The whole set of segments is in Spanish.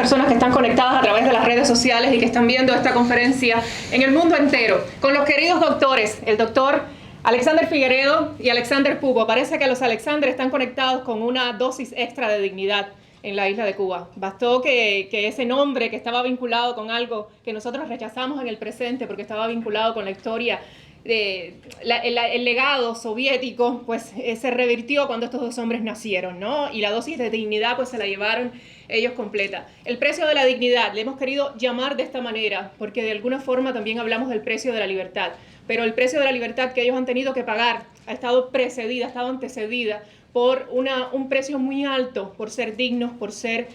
personas que están conectadas a través de las redes sociales y que están viendo esta conferencia en el mundo entero, con los queridos doctores, el doctor Alexander Figueredo y Alexander Pupo. Parece que los Alexander están conectados con una dosis extra de dignidad en la isla de Cuba. Bastó que ese nombre que estaba vinculado con algo que nosotros rechazamos en el presente porque estaba vinculado con la historia, el legado soviético, pues se revirtió cuando estos dos hombres nacieron, ¿no? Y la dosis de dignidad pues se la llevaron ellos completa. El precio de la dignidad, le hemos querido llamar de esta manera, porque de alguna forma también hablamos del precio de la libertad, pero el precio de la libertad que ellos han tenido que pagar ha estado precedida, ha estado antecedida por un precio muy alto, por ser dignos, por ser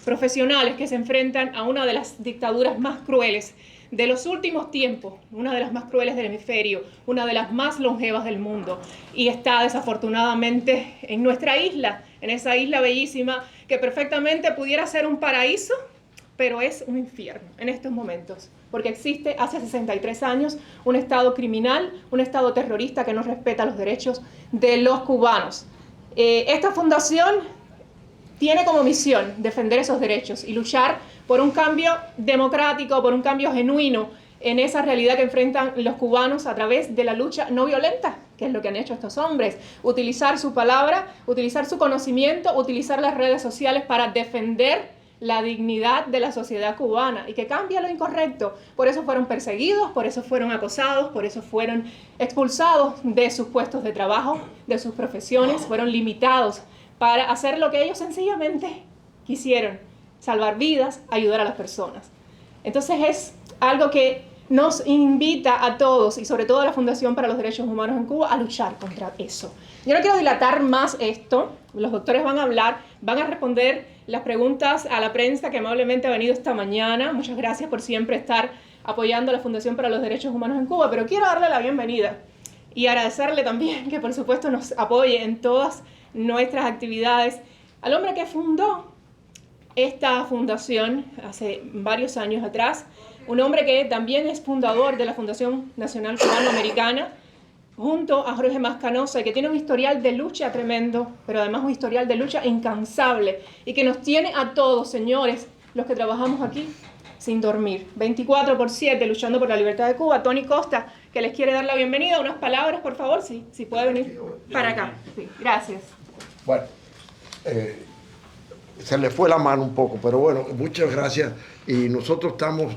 profesionales que se enfrentan a una de las dictaduras más crueles de los últimos tiempos, una de las más crueles del hemisferio, una de las más longevas del mundo, y está desafortunadamente en nuestra isla, en esa isla bellísima que perfectamente pudiera ser un paraíso, pero es un infierno en estos momentos, porque existe hace 63 años un Estado criminal, un Estado terrorista que no respeta los derechos de los cubanos. Esta fundación tiene como misión defender esos derechos y luchar por un cambio democrático, por un cambio genuino en esa realidad que enfrentan los cubanos a través de la lucha no violenta, que es lo que han hecho estos hombres. Utilizar su palabra, utilizar su conocimiento, utilizar las redes sociales para defender la dignidad de la sociedad cubana y que cambie lo incorrecto. Por eso fueron perseguidos, por eso fueron acosados, por eso fueron expulsados de sus puestos de trabajo, de sus profesiones, fueron limitados para hacer lo que ellos sencillamente quisieron: salvar vidas, ayudar a las personas. Entonces es algo que nos invita a todos, y sobre todo a la Fundación para los Derechos Humanos en Cuba, a luchar contra eso. Yo no quiero dilatar más esto. Los doctores van a hablar, van a responder las preguntas a la prensa que amablemente ha venido esta mañana. Muchas gracias por siempre estar apoyando a la Fundación para los Derechos Humanos en Cuba, pero quiero darle la bienvenida y agradecerle también que por supuesto nos apoye en todas nuestras actividades al hombre que fundó esta fundación hace varios años atrás, un hombre que también es fundador de la Fundación Nacional Cubano-Americana, junto a Jorge Mascanosa, y que tiene un historial de lucha tremendo, pero además un historial de lucha incansable, y que nos tiene a todos, señores, los que trabajamos aquí, sin dormir, 24/7, luchando por la libertad de Cuba. Tony Costa, que les quiere dar la bienvenida, unas palabras, por favor, si puede venir para acá. Sí, gracias. Bueno, se le fue la mano un poco, pero bueno, muchas gracias. Y nosotros estamos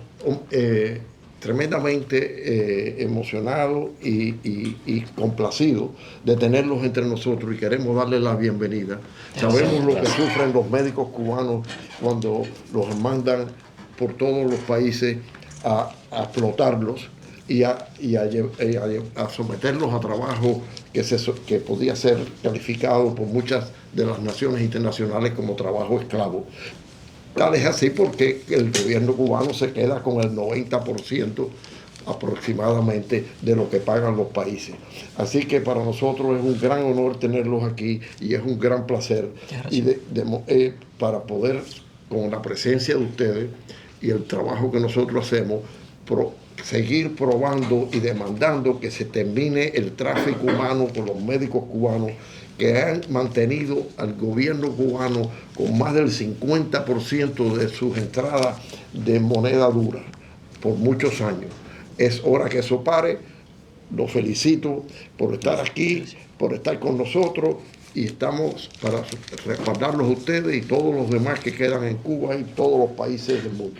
tremendamente emocionados y complacidos de tenerlos entre nosotros, y queremos darles la bienvenida. Sabemos lo que sufren los médicos cubanos cuando los mandan por todos los países a explotarlos y a someterlos a trabajo que podía ser calificado por muchas de las naciones internacionales como trabajo esclavo. Tal es así porque el gobierno cubano se queda con el 90% aproximadamente de lo que pagan los países. Así que para nosotros es un gran honor tenerlos aquí y es un gran placer para poder, con la presencia de ustedes y el trabajo que nosotros hacemos, seguir probando y demandando que se termine el tráfico humano por los médicos cubanos que han mantenido al gobierno cubano con más del 50% de sus entradas de moneda dura por muchos años. Es hora que eso pare. Los felicito por estar aquí, por estar con nosotros, y estamos para respaldarlos a ustedes y todos los demás que quedan en Cuba y todos los países del mundo.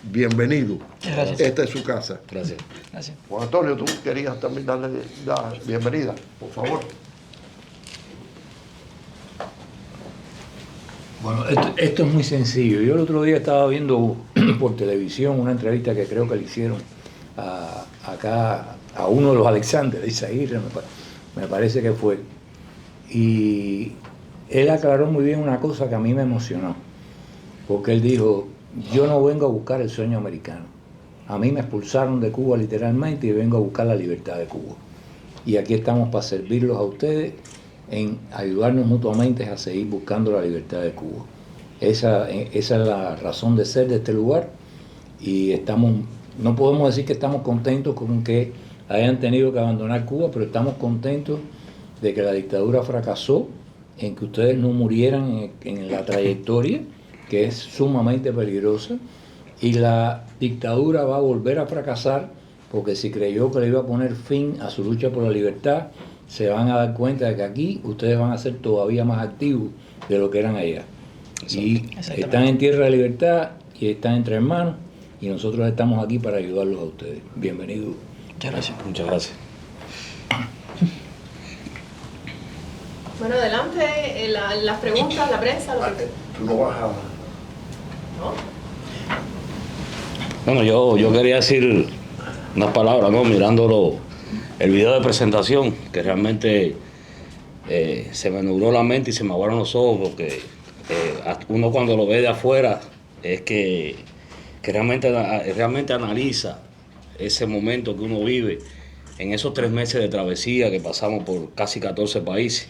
Bienvenido. Gracias. Esta es su casa. Gracias. Gracias. Juan Antonio, tú querías también darle la bienvenida, por favor. Bueno, esto es muy sencillo. Yo el otro día estaba viendo por televisión una entrevista que creo que le hicieron acá a uno de los Alexander, Isaguirre, me parece que fue. Y él aclaró muy bien una cosa que a mí me emocionó, porque él dijo: yo no vengo a buscar el sueño americano. A mí me expulsaron de Cuba literalmente y vengo a buscar la libertad de Cuba. Y aquí estamos para servirlos a ustedes, en ayudarnos mutuamente a seguir buscando la libertad de Cuba. Esa es la razón de ser de este lugar, y no podemos decir que estamos contentos con que hayan tenido que abandonar Cuba, pero estamos contentos de que la dictadura fracasó, en que ustedes no murieran en la trayectoria, que es sumamente peligrosa, y la dictadura va a volver a fracasar, porque si creyó que le iba a poner fin a su lucha por la libertad, se van a dar cuenta de que aquí ustedes van a ser todavía más activos de lo que eran allá. Y están en tierra de libertad y están entre hermanos, y nosotros estamos aquí para ayudarlos a ustedes. Bienvenidos. Muchas gracias. Muchas gracias. Bueno, adelante, las preguntas, la prensa, lo que... Tú no vas a... ¿No? Bueno, yo quería decir unas palabras, ¿no? Mirándolo, el video de presentación, que realmente se me nubló la mente y se me aguaron los ojos, porque uno cuando lo ve de afuera es que realmente analiza ese momento que uno vive en esos 3 meses de travesía que pasamos por casi 14 países,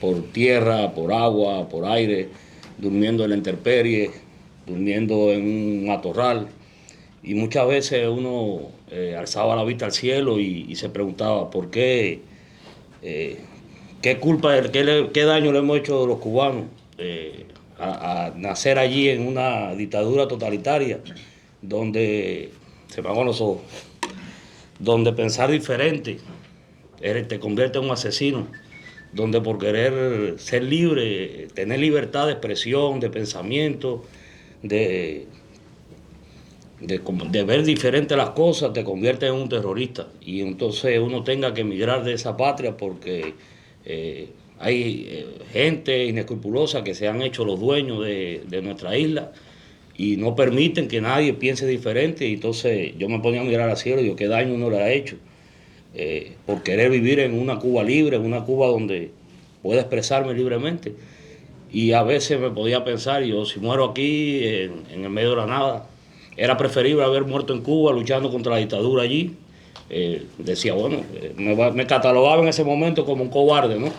por tierra, por agua, por aire, durmiendo en la intemperie, durmiendo en un matorral, y muchas veces uno alzaba la vista al cielo y se preguntaba por qué, qué daño le hemos hecho los cubanos a nacer allí en una dictadura totalitaria donde, se me aguan los ojos, donde pensar diferente te convierte en un asesino, donde por querer ser libre, tener libertad de expresión, de pensamiento, de ver diferente las cosas, te convierte en un terrorista. Y entonces uno tenga que emigrar de esa patria porque hay gente inescrupulosa que se han hecho los dueños de nuestra isla y no permiten que nadie piense diferente. Y entonces yo me ponía a mirar al cielo y digo, ¿qué daño uno le ha hecho? Por querer vivir en una Cuba libre, en una Cuba donde pueda expresarme libremente. Y a veces me podía pensar, yo si muero aquí, en el medio de la nada, era preferible haber muerto en Cuba luchando contra la dictadura allí. Decía, bueno, me catalogaba en ese momento como un cobarde, ¿no?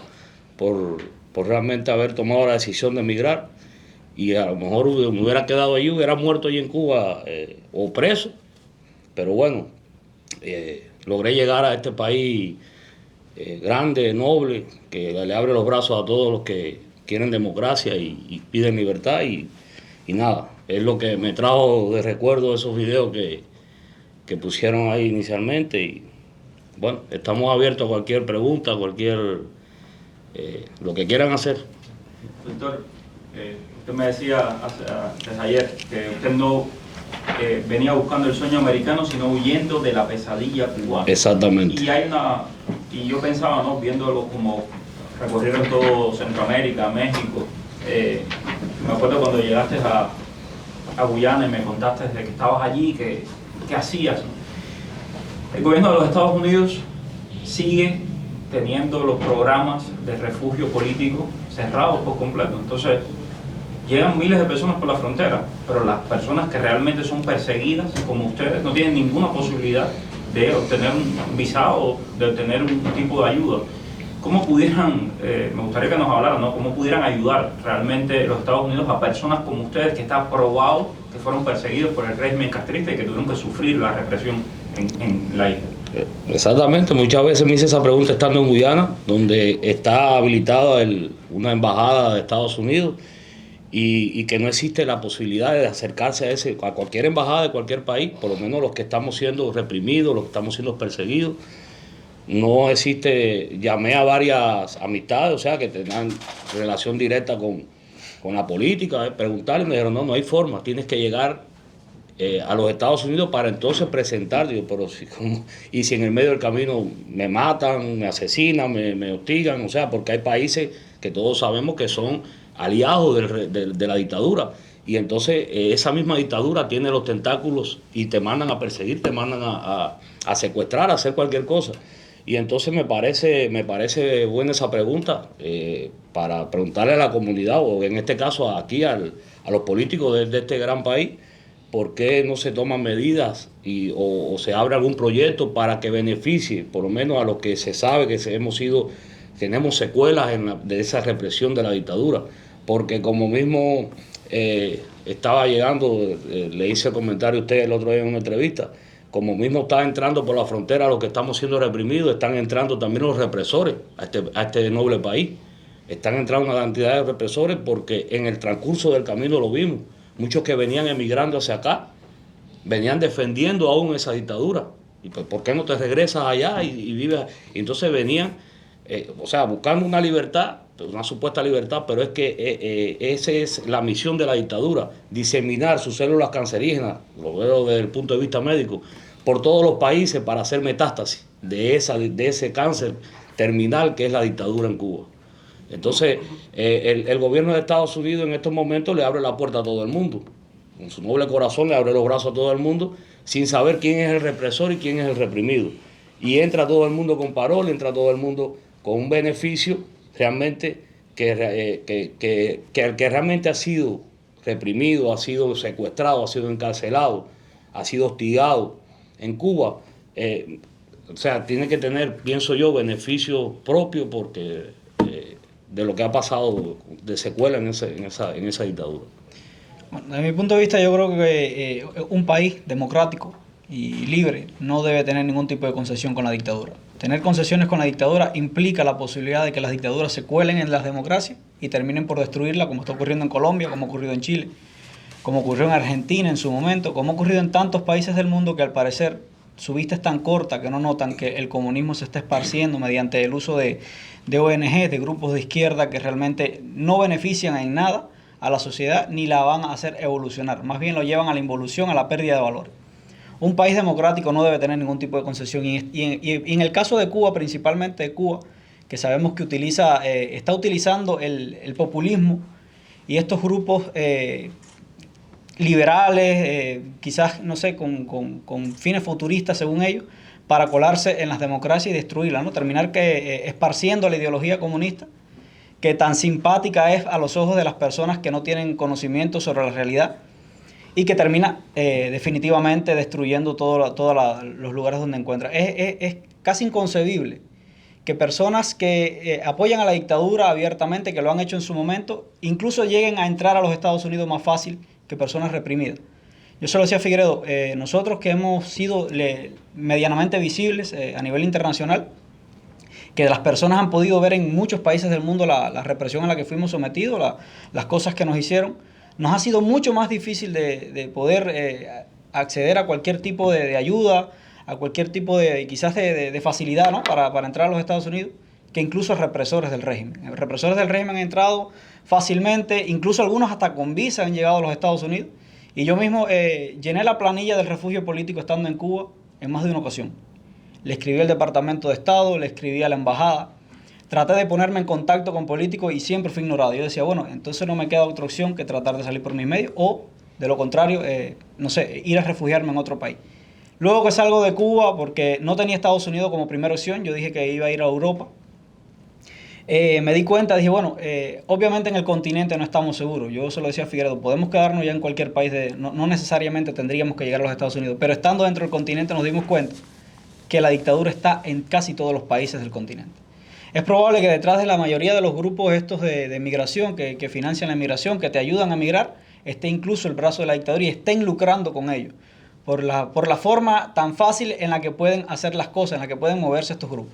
Por realmente haber tomado la decisión de emigrar. Y a lo mejor me hubiera quedado allí, hubiera muerto allí en Cuba o preso. Pero bueno, logré llegar a este país grande, noble, que le abre los brazos a todos los que quieren democracia y piden libertad. Y nada, es lo que me trajo de recuerdo esos videos que pusieron ahí inicialmente. Y bueno, estamos abiertos a cualquier pregunta, lo que quieran hacer. Doctor, usted me decía desde ayer que usted no venía buscando el sueño americano, sino huyendo de la pesadilla cubana. Exactamente. Y yo pensaba, ¿no? Viéndolo como recorrieron todo Centroamérica, México. Me acuerdo cuando llegaste a Guyana y me contaste desde que estabas allí, ¿qué hacías? El gobierno de los Estados Unidos sigue teniendo los programas de refugio político cerrados por completo. Entonces, llegan miles de personas por la frontera, pero las personas que realmente son perseguidas, como ustedes, no tienen ninguna posibilidad de obtener un visado, de obtener un tipo de ayuda. ¿Cómo pudieran, me gustaría que nos hablaran, ¿no? ¿Cómo pudieran ayudar realmente los Estados Unidos a personas como ustedes que está probado que fueron perseguidos por el régimen castrista y que tuvieron que sufrir la represión en la isla? Exactamente, muchas veces me hice esa pregunta estando en Guyana, donde está habilitada una embajada de Estados Unidos y que no existe la posibilidad de acercarse a cualquier embajada de cualquier país, por lo menos los que estamos siendo reprimidos, los que estamos siendo perseguidos. No existe, llamé a varias amistades, o sea, que tengan relación directa con la política, preguntarles, me dijeron, no hay forma, tienes que llegar a los Estados Unidos para entonces presentar. Digo, pero y si en el medio del camino me matan, me asesinan, me hostigan, o sea, porque hay países que todos sabemos que son aliados de la dictadura. Y entonces esa misma dictadura tiene los tentáculos y te mandan a perseguir, te mandan a secuestrar, a hacer cualquier cosa. Y entonces me parece buena esa pregunta para preguntarle a la comunidad, o en este caso aquí a los políticos de este gran país, por qué no se toman medidas o se abre algún proyecto para que beneficie, por lo menos a los que se sabe que tenemos secuelas de esa represión de la dictadura. Porque como mismo estaba llegando, le hice el comentario a usted el otro día en una entrevista, como mismo está entrando por la frontera los que estamos siendo reprimidos, están entrando también los represores a este noble país. están entrando una cantidad de represores porque en el transcurso del camino lo vimos. Muchos que venían emigrando hacia acá, venían defendiendo aún esa dictadura. ¿Y pues, por qué no te regresas allá y vives? Y entonces venían, buscando una libertad, una supuesta libertad, pero es que esa es la misión de la dictadura, diseminar sus células cancerígenas, lo veo desde el punto de vista médico, por todos los países para hacer metástasis de ese cáncer terminal que es la dictadura en Cuba. Entonces, el gobierno de Estados Unidos en estos momentos le abre la puerta a todo el mundo. Con su noble corazón le abre los brazos a todo el mundo sin saber quién es el represor y quién es el reprimido. Y entra todo el mundo con parol, entra todo el mundo con un beneficio realmente que el que realmente ha sido reprimido, ha sido secuestrado, ha sido encarcelado, ha sido hostigado en Cuba, tiene que tener, pienso yo, beneficio propio porque de lo que ha pasado de secuela en esa dictadura. Bueno, desde mi punto de vista, yo creo que un país democrático y libre no debe tener ningún tipo de concesión con la dictadura. Tener concesiones con la dictadura implica la posibilidad de que las dictaduras se cuelen en las democracias y terminen por destruirla, como está ocurriendo en Colombia, como ha ocurrido en Chile, como ocurrió en Argentina en su momento, como ha ocurrido en tantos países del mundo que al parecer su vista es tan corta que no notan que el comunismo se está esparciendo mediante el uso de ONG, de grupos de izquierda que realmente no benefician en nada a la sociedad ni la van a hacer evolucionar, más bien lo llevan a la involución, a la pérdida de valor. Un país democrático no debe tener ningún tipo de concesión y en el caso de Cuba, principalmente de Cuba, que sabemos que está utilizando el populismo y estos grupos liberales, quizás, no sé, con fines futuristas según ellos, para colarse en las democracias y destruirlas, ¿no? Terminar esparciendo la ideología comunista, que tan simpática es a los ojos de las personas que no tienen conocimiento sobre la realidad y que termina definitivamente destruyendo todos los lugares donde encuentra. Es casi inconcebible que personas que apoyan a la dictadura abiertamente, que lo han hecho en su momento, incluso lleguen a entrar a los Estados Unidos más fácil que personas reprimidas. Yo se lo decía a Figueredo, nosotros que hemos sido medianamente visibles a nivel internacional, que las personas han podido ver en muchos países del mundo la represión a la que fuimos sometidos, las cosas que nos hicieron, nos ha sido mucho más difícil de poder acceder a cualquier tipo de ayuda, a cualquier tipo quizás de facilidad, ¿no? para entrar a los Estados Unidos, que incluso represores del régimen. Los represores del régimen han entrado fácilmente, incluso algunos hasta con visa han llegado a los Estados Unidos. Y yo mismo llené la planilla del refugio político estando en Cuba en más de una ocasión. Le escribí al Departamento de Estado, le escribí a la embajada, traté de ponerme en contacto con políticos y siempre fui ignorado. Yo decía, bueno, entonces no me queda otra opción que tratar de salir por mis medios o, de lo contrario, ir a refugiarme en otro país. Luego que salgo de Cuba, porque no tenía Estados Unidos como primera opción, yo dije que iba a ir a Europa. Me di cuenta, dije, bueno, obviamente en el continente no estamos seguros. Yo se lo decía a Figueredo, podemos quedarnos ya en cualquier país, no necesariamente tendríamos que llegar a los Estados Unidos, pero estando dentro del continente nos dimos cuenta que la dictadura está en casi todos los países del continente. Es probable que detrás de la mayoría de los grupos estos de migración, que financian la migración, que te ayudan a migrar, esté incluso el brazo de la dictadura y estén lucrando con ello, por la forma tan fácil en la que pueden hacer las cosas, en la que pueden moverse estos grupos.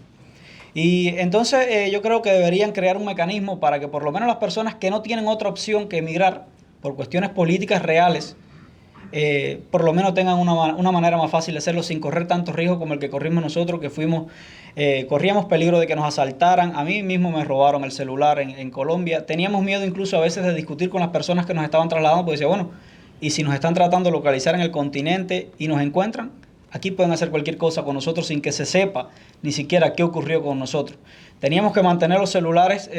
Y entonces yo creo que deberían crear un mecanismo para que por lo menos las personas que no tienen otra opción que emigrar por cuestiones políticas reales, por lo menos tengan una manera más fácil de hacerlo sin correr tantos riesgos como el que corrimos nosotros, que corríamos peligro de que nos asaltaran. A mí mismo me robaron el celular en Colombia. Teníamos miedo incluso a veces de discutir con las personas que nos estaban trasladando, porque decía, bueno, y si nos están tratando de localizar en el continente y nos encuentran, aquí pueden hacer cualquier cosa con nosotros sin que se sepa ni siquiera qué ocurrió con nosotros. Teníamos que mantener los celulares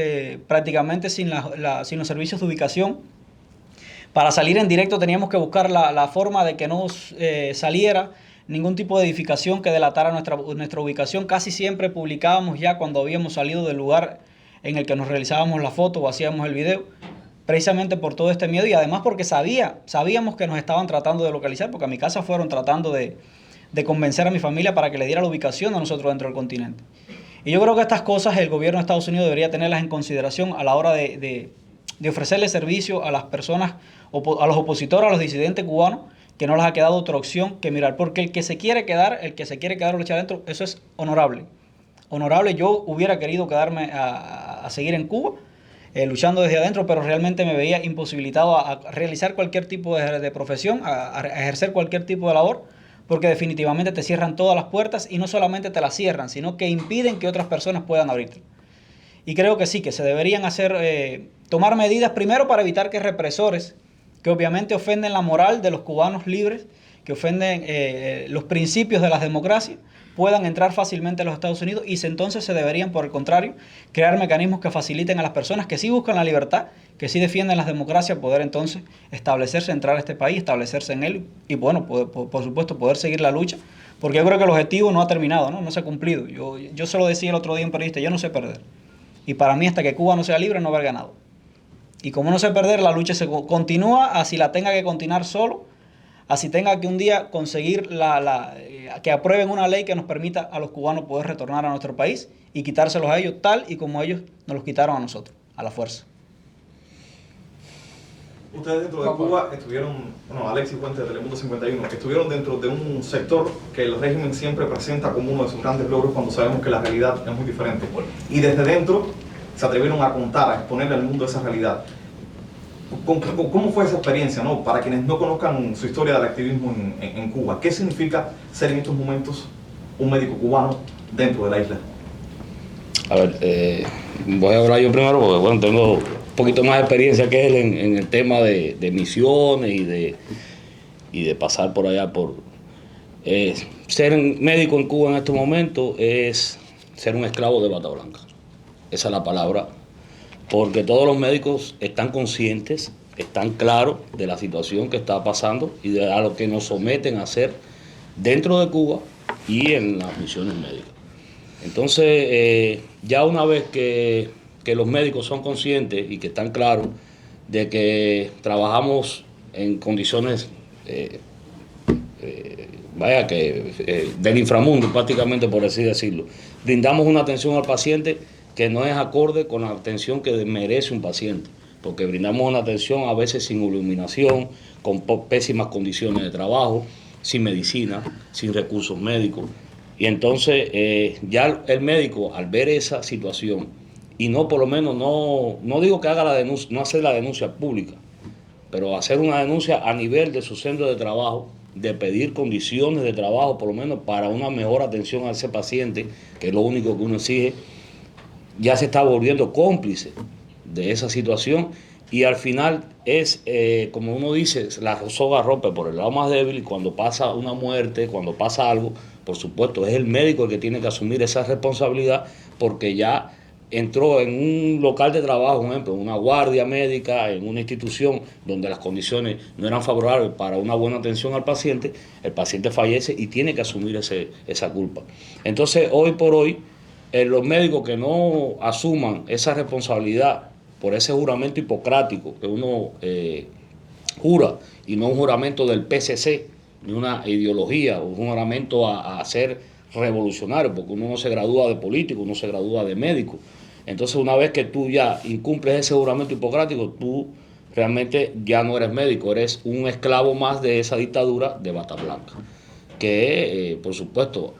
prácticamente sin los servicios de ubicación. Para salir en directo teníamos que buscar la forma de que no saliera ningún tipo de edificación que delatara nuestra ubicación. Casi siempre publicábamos ya cuando habíamos salido del lugar en el que nos realizábamos la foto o hacíamos el video, precisamente por todo este miedo y además porque sabíamos que nos estaban tratando de localizar, porque a mi casa fueron tratando de convencer a mi familia para que le diera la ubicación a nosotros dentro del continente. Y yo creo que estas cosas el gobierno de Estados Unidos debería tenerlas en consideración a la hora de ofrecerle servicio a las personas, a los opositores, a los disidentes cubanos, que no les ha quedado otra opción que mirar. Porque el que se quiere quedar o echar adentro, eso es honorable. Honorable, yo hubiera querido quedarme a seguir en Cuba, luchando desde adentro, pero realmente me veía imposibilitado a realizar cualquier tipo de profesión, a ejercer cualquier tipo de labor, porque definitivamente te cierran todas las puertas y no solamente te las cierran, sino que impiden que otras personas puedan abrirte. Y creo que sí, que se deberían tomar medidas primero para evitar que represores, que obviamente ofenden la moral de los cubanos libres, que ofenden los principios de las democracias, puedan entrar fácilmente a los Estados Unidos, y entonces se deberían, por el contrario, crear mecanismos que faciliten a las personas que sí buscan la libertad, que sí defienden las democracias, poder entonces establecerse, entrar a este país, establecerse en él y, bueno, por supuesto, poder seguir la lucha, porque yo creo que el objetivo no ha terminado, no se ha cumplido. Yo se lo decía el otro día a un periodista, yo no sé perder. Y para mí, hasta que Cuba no sea libre, no haber ganado. Y como no sé perder, la lucha se continúa, así la tenga que continuar solo, así tenga que un día conseguir que aprueben una ley que nos permita a los cubanos poder retornar a nuestro país y quitárselos a ellos tal y como ellos nos los quitaron a nosotros, a la fuerza. Ustedes dentro de Cuba estuvieron, Alexis Fuentes de Telemundo 51, estuvieron dentro de un sector que el régimen siempre presenta como uno de sus grandes logros cuando sabemos que la realidad es muy diferente. Y desde dentro se atrevieron a contar, a exponerle al mundo esa realidad. ¿Cómo fue esa experiencia, no? Para quienes no conozcan su historia del activismo en Cuba, ¿qué significa ser en estos momentos un médico cubano dentro de la isla? A ver, voy a hablar yo primero porque bueno, tengo un poquito más de experiencia que él en el tema de misiones y de pasar por allá por... ser médico en Cuba en estos momentos es ser un esclavo de bata blanca. Esa es la palabra. Porque todos los médicos están conscientes, están claros de la situación que está pasando y a lo que nos someten a hacer dentro de Cuba y en las misiones médicas. Entonces, ya una vez que los médicos son conscientes y que están claros de que trabajamos en condiciones del inframundo, prácticamente por así decirlo, brindamos una atención al paciente que no es acorde con la atención que merece un paciente, porque brindamos una atención a veces sin iluminación, con pésimas condiciones de trabajo, sin medicina, sin recursos médicos. Y entonces ya el médico, al ver esa situación, y no por lo menos, no digo que haga la denuncia, no hacer la denuncia pública, pero hacer una denuncia a nivel de su centro de trabajo, de pedir condiciones de trabajo, por lo menos para una mejor atención a ese paciente, que es lo único que uno exige, ya se está volviendo cómplice de esa situación y al final es, como uno dice, la soga rompe por el lado más débil y cuando pasa una muerte, cuando pasa algo, por supuesto, es el médico el que tiene que asumir esa responsabilidad porque ya entró en un local de trabajo, por ejemplo, en una guardia médica, en una institución donde las condiciones no eran favorables para una buena atención al paciente, el paciente fallece y tiene que asumir esa culpa. Entonces, hoy por hoy, los médicos que no asuman esa responsabilidad por ese juramento hipocrático que uno jura, y no un juramento del PCC, ni una ideología, un juramento a ser revolucionario, porque uno no se gradúa de político, uno se gradúa de médico. Entonces, una vez que tú ya incumples ese juramento hipocrático, tú realmente ya no eres médico, eres un esclavo más de esa dictadura de bata blanca, que por supuesto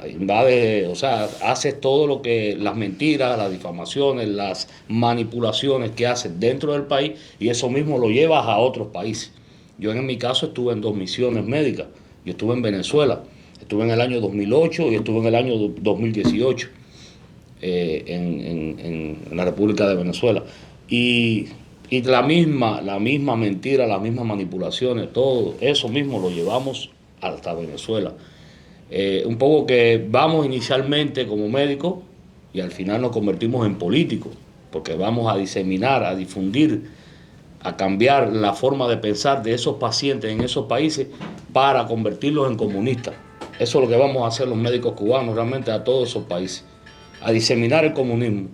invade, o sea, hace todo lo que las mentiras, las difamaciones, las manipulaciones que hace dentro del país y eso mismo lo llevas a otros países. Yo en mi caso estuve en 2 misiones médicas, yo estuve en Venezuela, estuve en el año 2008 y estuve en el año 2018 en la República de Venezuela y la misma mentira, las mismas manipulaciones, todo eso mismo lo llevamos hasta Venezuela. Un poco que vamos inicialmente como médicos y al final nos convertimos en políticos, porque vamos a diseminar, a difundir, a cambiar la forma de pensar de esos pacientes en esos países para convertirlos en comunistas. Eso es lo que vamos a hacer los médicos cubanos realmente a todos esos países, a diseminar el comunismo,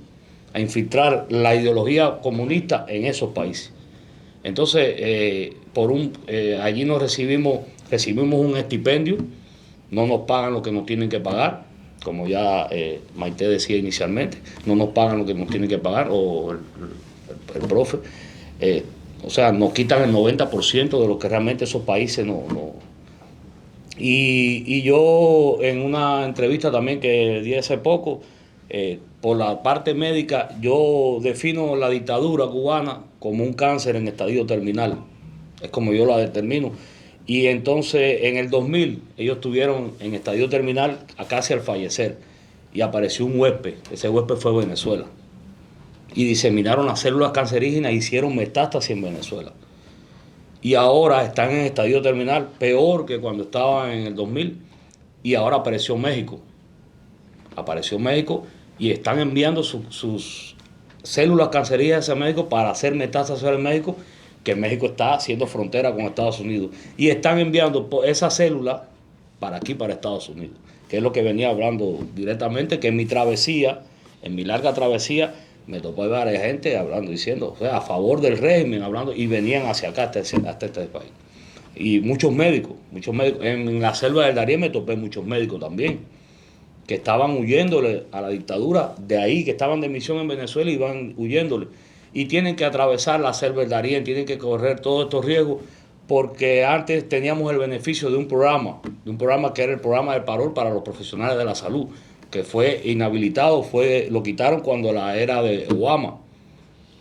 a infiltrar la ideología comunista en esos países. Entonces, allí recibimos un estipendio. No nos pagan lo que nos tienen que pagar, como ya Maite decía inicialmente, no nos pagan lo que nos tienen que pagar, o el profe. O sea, nos quitan el 90% de lo que realmente esos países no. Y yo en una entrevista también que di hace poco, Por la parte médica, yo defino la dictadura cubana como un cáncer en estadio terminal. Es como yo la determino. Y entonces en el 2000 ellos estuvieron en estadio terminal casi al fallecer y apareció un huésped. Ese huésped fue Venezuela. Y diseminaron las células cancerígenas e hicieron metástasis en Venezuela. Y ahora están en estadio terminal, peor que cuando estaban en el 2000. Y ahora apareció México. Apareció México y están enviando sus células cancerígenas a México para hacer metástasis en México, que México está haciendo frontera con Estados Unidos. Y están enviando esas células para aquí, para Estados Unidos. Que es lo que venía hablando directamente, que en mi travesía, en mi larga travesía, me tocó ver a gente hablando, diciendo, o sea, a favor del régimen, hablando, y venían hacia acá, hasta este país. Y muchos médicos. En la selva del Darién me topé muchos médicos también, que estaban huyéndole a la dictadura de ahí, que estaban de misión en Venezuela y van huyéndole. Y tienen que atravesar la selva del Darién, tienen que correr todos estos riesgos, porque antes teníamos el beneficio de un programa que era el programa del parol para los profesionales de la salud, que fue inhabilitado, lo quitaron cuando la era de Obama,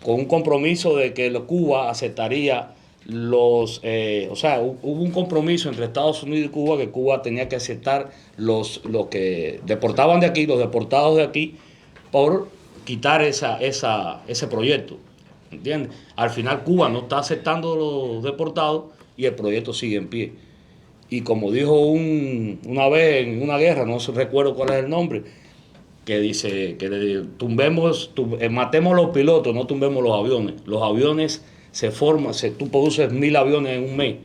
con un compromiso de que Cuba aceptaría hubo un compromiso entre Estados Unidos y Cuba, que Cuba tenía que aceptar los que deportaban de aquí, los deportados de aquí, por quitar ese proyecto, ¿entiendes? Al final Cuba no está aceptando los deportados y el proyecto sigue en pie. Y como dijo una vez en una guerra, no recuerdo cuál es el nombre, que dice que matemos los pilotos, no tumbemos los aviones. Los aviones se forman, tú produces 1000 aviones en un mes,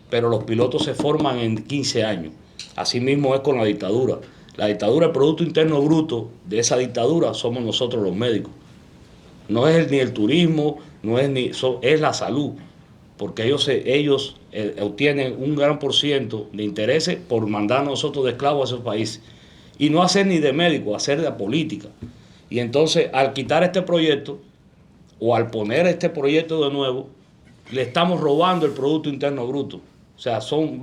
pero los pilotos se forman en 15 años. Así mismo es con la dictadura. La dictadura, el Producto Interno Bruto de esa dictadura somos nosotros los médicos. No es ni el turismo, es la salud, porque ellos obtienen un gran % de intereses por mandar a nosotros de esclavos a esos países. Y no hacer ni de médico, hacer de política. Y entonces, al quitar este proyecto, o al poner este proyecto de nuevo, le estamos robando el Producto Interno Bruto. O sea, son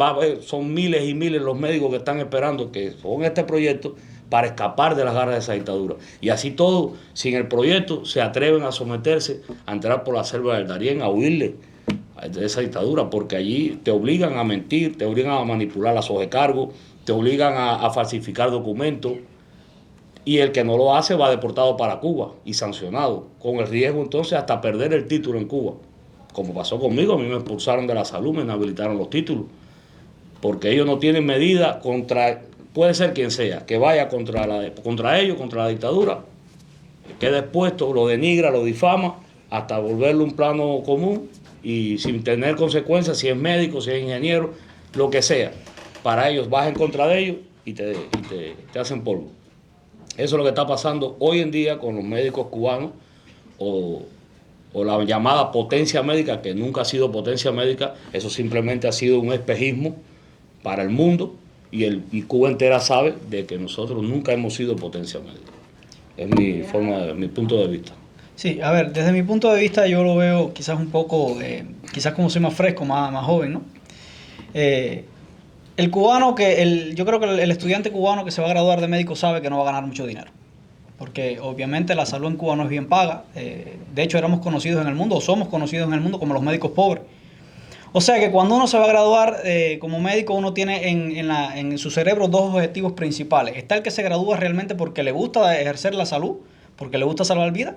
miles y miles los médicos que están esperando que con este proyecto para escapar de las garras de esa dictadura. Y así todo, sin el proyecto, se atreven a someterse, a entrar por la selva del Darién, a huirle de esa dictadura, porque allí te obligan a mentir, te obligan a manipular las hojas de cargo, te obligan a falsificar documentos, y el que no lo hace va deportado para Cuba y sancionado, con el riesgo entonces hasta perder el título en Cuba. Como pasó conmigo, a mí me expulsaron de la salud, me inhabilitaron los títulos, porque ellos no tienen medida puede ser quien sea, que vaya contra ellos, contra la dictadura, quede expuesto, lo denigra, lo difama, hasta volverlo un plano común y sin tener consecuencias, si es médico, si es ingeniero, lo que sea. Para ellos vas en contra de ellos y te hacen polvo. Eso es lo que está pasando hoy en día con los médicos cubanos, o la llamada potencia médica, que nunca ha sido potencia médica. Eso simplemente ha sido un espejismo para el mundo, y Cuba entera sabe de que nosotros nunca hemos sido potencia médica. Es mi punto de vista. Sí, a ver, desde mi punto de vista yo lo veo quizás un poco, quizás como soy más fresco, más joven, ¿no? El cubano yo creo que el estudiante cubano que se va a graduar de médico sabe que no va a ganar mucho dinero, porque obviamente la salud en Cuba no es bien paga. De hecho, éramos conocidos en el mundo, o somos conocidos en el mundo como los médicos pobres. O sea que cuando uno se va a graduar como médico, uno tiene en su cerebro dos objetivos principales. Está el que se gradúa realmente porque le gusta ejercer la salud, porque le gusta salvar vidas,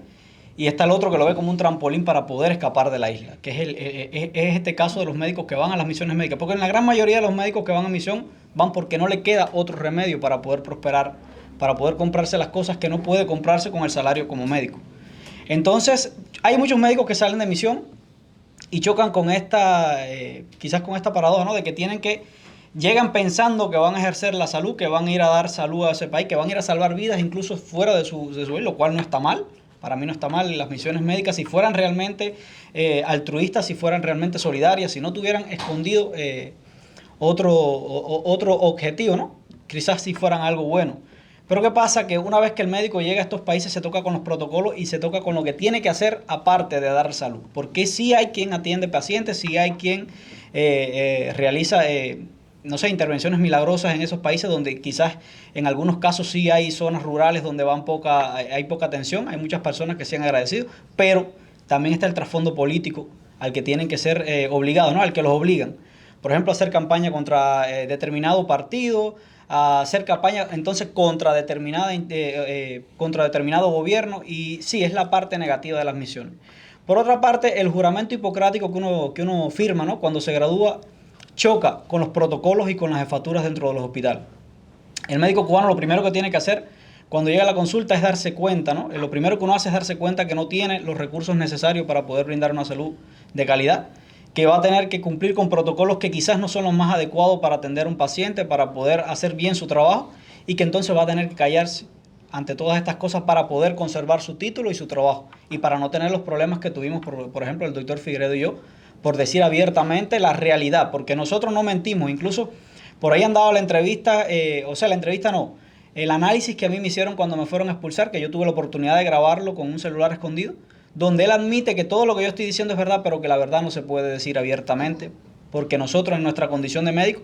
y está el otro que lo ve como un trampolín para poder escapar de la isla, que es este caso de los médicos que van a las misiones médicas. Porque en la gran mayoría de los médicos que van a misión van porque no le queda otro remedio para poder prosperar, para poder comprarse las cosas que no puede comprarse con el salario como médico. Entonces, hay muchos médicos que salen de misión y chocan con quizás con esta paradoja, ¿no? De que llegan pensando que van a ejercer la salud, que van a ir a dar salud a ese país, que van a ir a salvar vidas incluso fuera de su país, lo cual no está mal. Para mí no está mal. Las misiones médicas, si fueran realmente altruistas, si fueran realmente solidarias, si no tuvieran escondido otro objetivo, ¿no? Quizás si fueran algo bueno. Pero ¿qué pasa? Que una vez que el médico llega a estos países se toca con los protocolos y se toca con lo que tiene que hacer aparte de dar salud. Porque sí hay quien atiende pacientes, sí hay quien realiza no sé, intervenciones milagrosas en esos países donde quizás en algunos casos sí hay zonas rurales donde hay poca atención, hay muchas personas que se han agradecido, pero también está el trasfondo político al que tienen que ser obligados, ¿no? Al que los obligan. Por ejemplo, a hacer campaña contra determinado partido, a hacer campaña entonces contra determinado gobierno, y sí, es la parte negativa de las misiones. Por otra parte, el juramento hipocrático que uno firma, ¿no? Cuando se gradúa, choca con los protocolos y con las jefaturas dentro de los hospitales. El médico cubano lo primero que tiene que hacer cuando llega a la consulta es darse cuenta, ¿no? Lo primero que uno hace es darse cuenta que no tiene los recursos necesarios para poder brindar una salud de calidad, que va a tener que cumplir con protocolos que quizás no son los más adecuados para atender a un paciente, para poder hacer bien su trabajo, y que entonces va a tener que callarse ante todas estas cosas para poder conservar su título y su trabajo, y para no tener los problemas que tuvimos, por ejemplo, el doctor Figueredo y yo, por decir abiertamente la realidad, porque nosotros no mentimos. Incluso por ahí han dado la entrevista, el análisis que a mí me hicieron cuando me fueron a expulsar, que yo tuve la oportunidad de grabarlo con un celular escondido, donde él admite que todo lo que yo estoy diciendo es verdad, pero que la verdad no se puede decir abiertamente, porque nosotros en nuestra condición de médico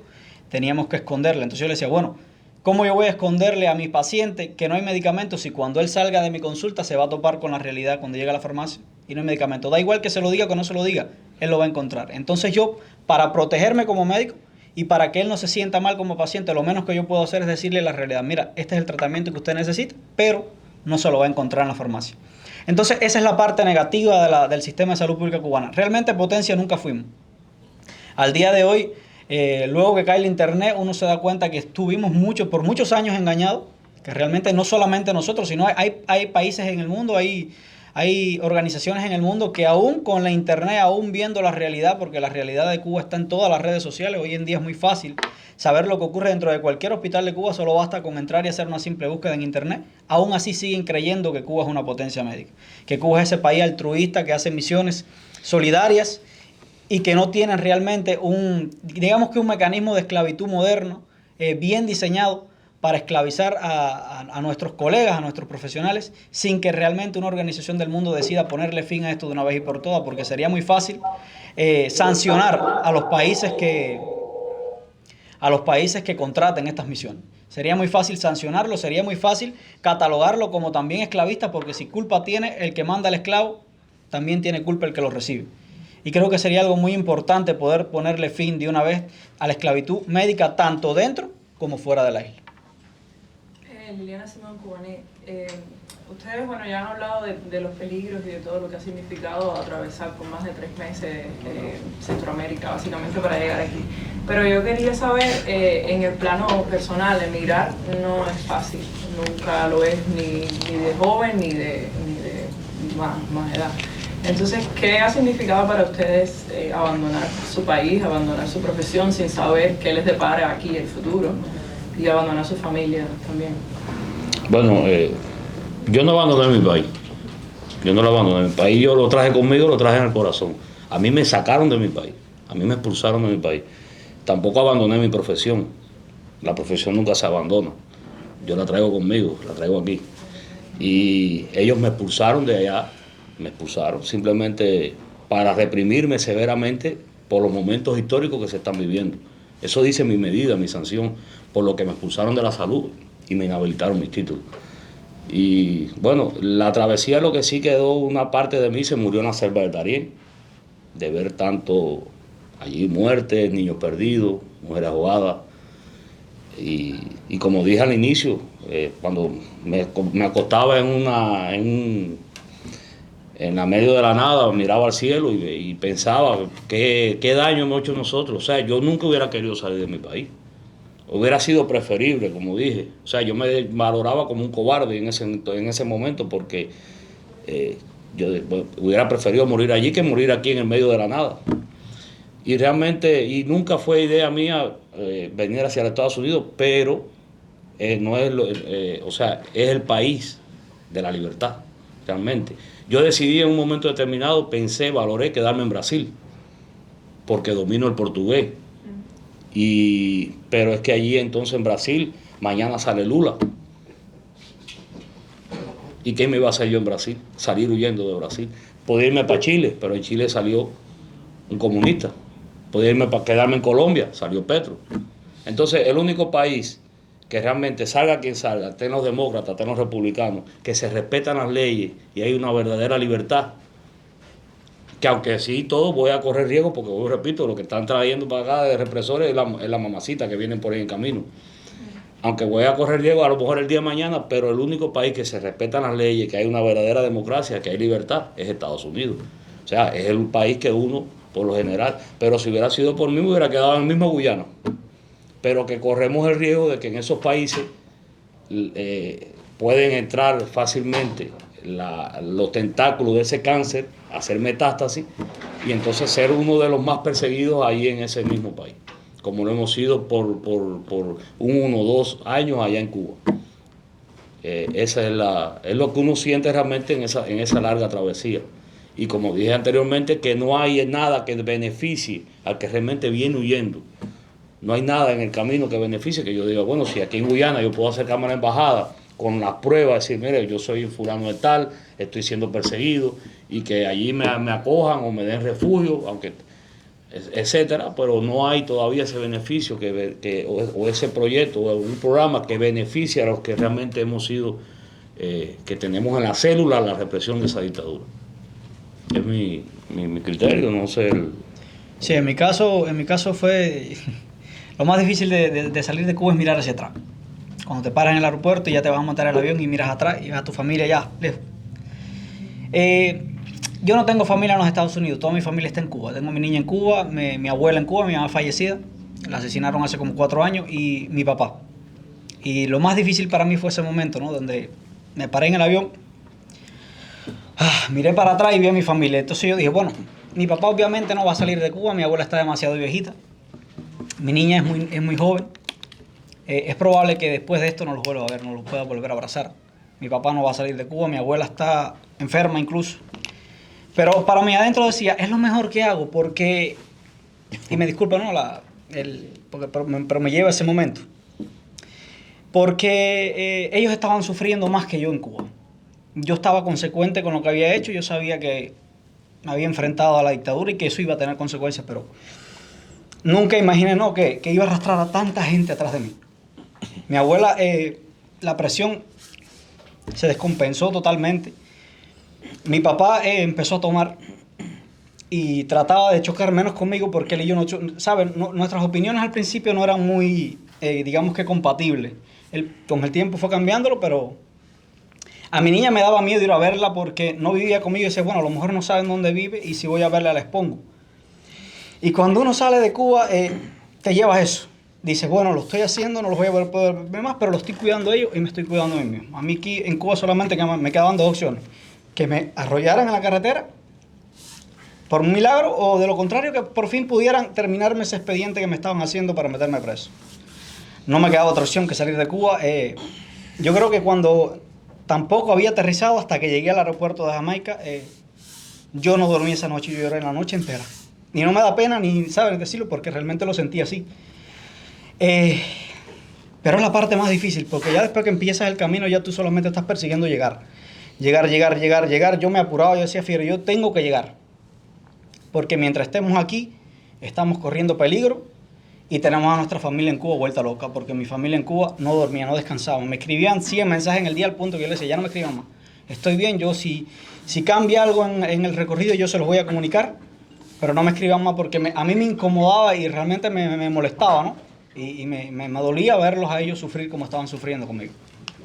teníamos que esconderla. Entonces yo le decía, bueno, ¿cómo yo voy a esconderle a mi paciente que no hay medicamentos si cuando él salga de mi consulta se va a topar con la realidad cuando llega a la farmacia y no hay medicamento? Da igual que se lo diga o que no se lo diga, él lo va a encontrar. Entonces yo, para protegerme como médico y para que él no se sienta mal como paciente, lo menos que yo puedo hacer es decirle la realidad. Mira, este es el tratamiento que usted necesita, pero no se lo va a encontrar en la farmacia. Entonces esa es la parte negativa del sistema de salud pública cubana. Realmente potencia nunca fuimos. Al día de hoy, luego que cae el internet, uno se da cuenta que estuvimos por muchos años engañados, que realmente no solamente nosotros, sino hay países en el mundo, hay organizaciones en el mundo que aún con la internet, aún viendo la realidad, porque la realidad de Cuba está en todas las redes sociales, hoy en día es muy fácil saber lo que ocurre dentro de cualquier hospital de Cuba, solo basta con entrar y hacer una simple búsqueda en internet. Aún así siguen creyendo que Cuba es una potencia médica, que Cuba es ese país altruista que hace misiones solidarias y que no tienen realmente un mecanismo de esclavitud moderno bien diseñado para esclavizar a nuestros colegas, a nuestros profesionales, sin que realmente una organización del mundo decida ponerle fin a esto de una vez y por todas, porque sería muy fácil sancionar a los países que contraten estas misiones. Sería muy fácil sancionarlo, sería muy fácil catalogarlo como también esclavista, porque si culpa tiene el que manda al esclavo, también tiene culpa el que lo recibe. Y creo que sería algo muy importante poder ponerle fin de una vez a la esclavitud médica, tanto dentro como fuera de la isla. Liliana Simón Cubaní, ustedes ya han hablado de los peligros y de todo lo que ha significado atravesar por más de 3 meses Centroamérica, básicamente para llegar aquí. Pero yo quería saber, en el plano personal, emigrar no es fácil, nunca lo es ni de joven ni de más edad. Entonces, ¿qué ha significado para ustedes abandonar su país, abandonar su profesión sin saber qué les depara aquí el futuro y abandonar su familia también? Bueno, yo no abandoné mi país. Yo no lo abandoné. Mi país yo lo traje conmigo, lo traje en el corazón. A mí me sacaron de mi país. A mí me expulsaron de mi país. Tampoco abandoné mi profesión. La profesión nunca se abandona. Yo la traigo conmigo, la traigo aquí. Y ellos me expulsaron de allá. Me expulsaron simplemente para reprimirme severamente por los momentos históricos que se están viviendo. Eso dice mi medida, mi sanción, por lo que me expulsaron de la salud y me inhabilitaron mis títulos. Y bueno, la travesía, lo que sí quedó, una parte de mí se murió en la selva del Darién, de ver tanto allí muertes, niños perdidos, mujeres ahogadas. Y como dije al inicio, cuando me acostaba en la medio de la nada, miraba al cielo y pensaba qué daño hemos hecho nosotros. O sea, yo nunca hubiera querido salir de mi país. Hubiera sido preferible, como dije. O sea, yo me valoraba como un cobarde en ese momento, porque yo hubiera preferido morir allí que morir aquí en el medio de la nada. Y realmente, y nunca fue idea mía venir hacia los Estados Unidos, pero no es es el país de la libertad, realmente. Yo decidí en un momento determinado, valoré quedarme en Brasil, porque domino el portugués. Pero es que allí entonces en Brasil, mañana sale Lula. ¿Y qué me iba a hacer yo en Brasil? Salir huyendo de Brasil. Podía irme para Chile, pero en Chile salió un comunista. Podía irme para quedarme en Colombia, salió Petro. Entonces, el único país que realmente salga quien salga, estén los demócratas, estén los republicanos, que se respetan las leyes y hay una verdadera libertad, que aunque sí todo voy a correr riesgo, porque yo repito, lo que están trayendo para acá de represores es la mamacita que vienen por ahí en camino. Aunque voy a correr riesgo a lo mejor el día de mañana, pero el único país que se respetan las leyes, que hay una verdadera democracia, que hay libertad, es Estados Unidos. O sea, es el país que uno, por lo general, pero si hubiera sido por mí, me hubiera quedado en el mismo Guyana. Pero que corremos el riesgo de que en esos países pueden entrar fácilmente los tentáculos de ese cáncer, hacer metástasis, y entonces ser uno de los más perseguidos ahí en ese mismo país, como lo hemos sido por 1 o 2 años allá en Cuba. Esa es lo que uno siente realmente en esa larga travesía. Y como dije anteriormente, que no hay nada que beneficie al que realmente viene huyendo. No hay nada en el camino que beneficie, que yo diga, bueno, si aquí en Guyana yo puedo acercarme a la embajada con las pruebas, decir, mire, yo soy fulano de tal, estoy siendo perseguido, y que allí me acojan o me den refugio, aunque etcétera, pero no hay todavía ese beneficio o ese proyecto o un programa que beneficie a los que realmente hemos sido, que tenemos en la célula la represión de esa dictadura. Es mi criterio, no sé. Sí, en mi caso fue lo más difícil de salir de Cuba es mirar hacia atrás. Cuando te paras en el aeropuerto y ya te vas a montar el avión y miras atrás y ves a tu familia ya lejos. Yo no tengo familia en los Estados Unidos, toda mi familia está en Cuba. Tengo mi niña en Cuba, mi abuela en Cuba, mi mamá fallecida, la asesinaron hace como 4 años, y mi papá. Y lo más difícil para mí fue ese momento, ¿no? Donde me paré en el avión, miré para atrás y vi a mi familia. Entonces yo dije, bueno, mi papá obviamente no va a salir de Cuba, mi abuela está demasiado viejita, mi niña es muy joven. Es probable que después de esto no los vuelva a ver, no los pueda volver a abrazar. Mi papá no va a salir de Cuba, mi abuela está enferma incluso. Pero para mí adentro decía, es lo mejor que hago, porque, y me disculpa, ¿no? Pero me lleva ese momento. Porque ellos estaban sufriendo más que yo en Cuba. Yo estaba consecuente con lo que había hecho, yo sabía que me había enfrentado a la dictadura y que eso iba a tener consecuencias, pero nunca imaginé, ¿no?, que iba a arrastrar a tanta gente atrás de mí. Mi abuela, la presión se descompensó totalmente. Mi papá empezó a tomar y trataba de chocar menos conmigo porque él y yo no, ¿saben? Nuestras opiniones al principio no eran muy, digamos que compatibles. Él con el tiempo fue cambiándolo, pero a mi niña me daba miedo ir a verla porque no vivía conmigo y decía, bueno, a lo mejor no saben dónde vive y si voy a verla la expongo. Y cuando uno sale de Cuba, te llevas eso. Dices, bueno, lo estoy haciendo, no los voy a poder ver más, pero lo estoy cuidando a ellos y me estoy cuidando a mí mismo. A mí aquí en Cuba solamente me quedaban 2 opciones. Que me arrollaran en la carretera por un milagro, o de lo contrario, que por fin pudieran terminarme ese expediente que me estaban haciendo para meterme preso. No me quedaba otra opción que salir de Cuba. Yo creo que cuando tampoco había aterrizado hasta que llegué al aeropuerto de Jamaica, yo no dormí esa noche, yo lloré la noche entera. Y no me da pena ni saber decirlo porque realmente lo sentí así. Pero es la parte más difícil, porque ya después que empiezas el camino ya tú solamente estás persiguiendo llegar. Yo me apuraba, yo decía, Fiero, yo tengo que llegar. Porque mientras estemos aquí, estamos corriendo peligro y tenemos a nuestra familia en Cuba vuelta loca, porque mi familia en Cuba no dormía, no descansaba. Me escribían 100 mensajes en el día al punto que yo les decía, ya no me escriban más. Estoy bien, yo si cambia algo en el recorrido, yo se los voy a comunicar, pero no me escriban más porque a mí me incomodaba y realmente me molestaba, ¿no? Y me dolía verlos a ellos sufrir como estaban sufriendo conmigo.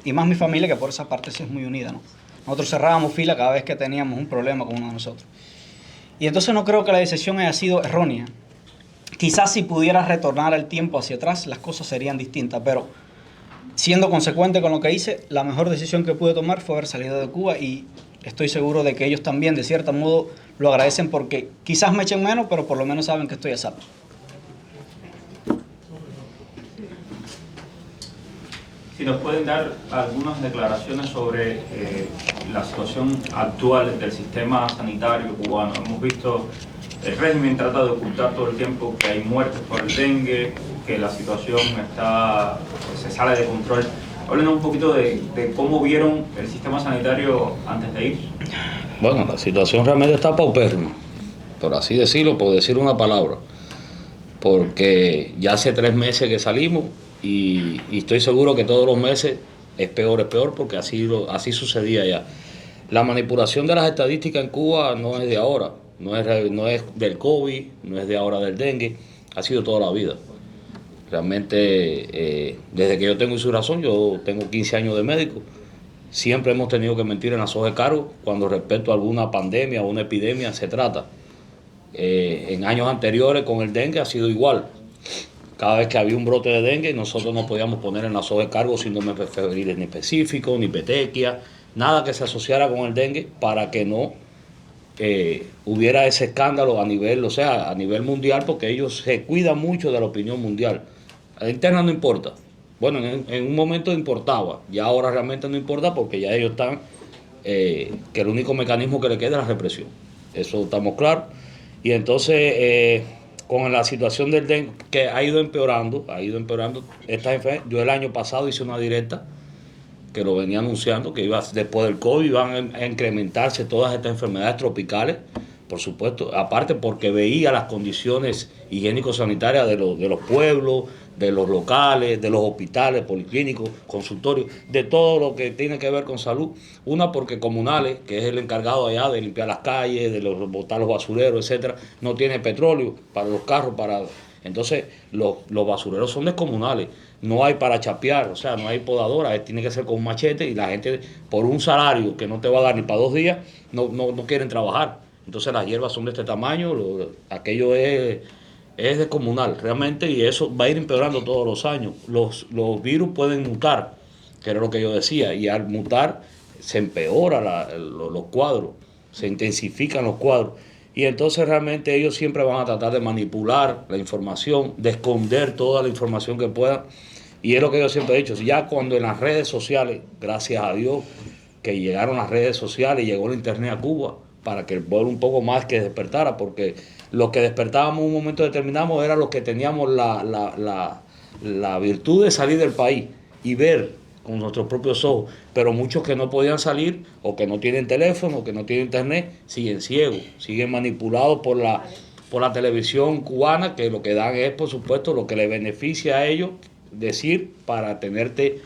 Y más mi familia, que por esa parte sí es muy unida, ¿no? Nosotros cerrábamos fila cada vez que teníamos un problema con uno de nosotros. Y entonces no creo que la decisión haya sido errónea. Quizás si pudiera retornar el tiempo hacia atrás, las cosas serían distintas, pero siendo consecuente con lo que hice, la mejor decisión que pude tomar fue haber salido de Cuba, y estoy seguro de que ellos también, de cierto modo, lo agradecen porque quizás me echen menos, pero por lo menos saben que estoy a salvo. Si nos pueden dar algunas declaraciones sobre la situación actual del sistema sanitario cubano. Hemos visto el régimen trata de ocultar todo el tiempo que hay muertes por el dengue, que la situación se sale de control. Háblenos un poquito de cómo vieron el sistema sanitario antes de ir. Bueno, la situación realmente está paupérrima, por así decirlo, por decir una palabra. porque ya hace 3 meses que salimos y estoy seguro que todos los meses es peor, porque así sucedía ya. La manipulación de las estadísticas en Cuba no es de ahora, no es del COVID, no es de ahora del dengue, ha sido toda la vida. Realmente, desde que yo tengo uso de razón, yo tengo 15 años de médico, siempre hemos tenido que mentir en las hojas de cargo cuando respecto a alguna pandemia o una epidemia se trata. En años anteriores con el dengue ha sido igual. Cada vez que había un brote de dengue, nosotros no podíamos poner en la hoja de cargo síndromes febriles ni específicos, ni petequia, nada que se asociara con el dengue para que no hubiera ese escándalo a nivel mundial, porque ellos se cuidan mucho de la opinión mundial. A la interna no importa. Bueno, en un momento importaba, ya ahora realmente no importa porque ya ellos están, que el único mecanismo que le queda es la represión. Eso estamos claros. Y entonces, con la situación del dengue, que ha ido empeorando esta enfermedad. Yo el año pasado hice una directa que lo venía anunciando, que después del COVID iban a incrementarse todas estas enfermedades tropicales, por supuesto, aparte porque veía las condiciones higiénico-sanitarias de los pueblos, de los locales, de los hospitales, policlínicos, consultorios, de todo lo que tiene que ver con salud. Una, porque Comunales, que es el encargado allá de limpiar las calles, de botar los basureros, etcétera, no tiene petróleo para los carros, entonces los basureros son descomunales, no hay para chapear, o sea, no hay podadora, tiene que ser con un machete, y la gente por un salario que no te va a dar ni para 2 días, no quieren trabajar. Entonces las hierbas son de este tamaño, aquello es descomunal realmente, y eso va a ir empeorando todos los años. Los virus pueden mutar, que era lo que yo decía, y al mutar se empeora los cuadros, se intensifican los cuadros, y entonces realmente ellos siempre van a tratar de manipular la información, de esconder toda la información que puedan, y es lo que yo siempre he dicho. Ya cuando en las redes sociales, gracias a Dios que llegaron las redes sociales y llegó el internet a Cuba, para que el pueblo un poco más que despertara, porque los que despertábamos en un momento determinado eran los que teníamos la virtud de salir del país y ver con nuestros propios ojos, pero muchos que no podían salir, o que no tienen teléfono, o que no tienen internet, siguen ciegos, siguen manipulados por la televisión cubana, que lo que dan es, por supuesto, lo que les beneficia a ellos decir para tenerte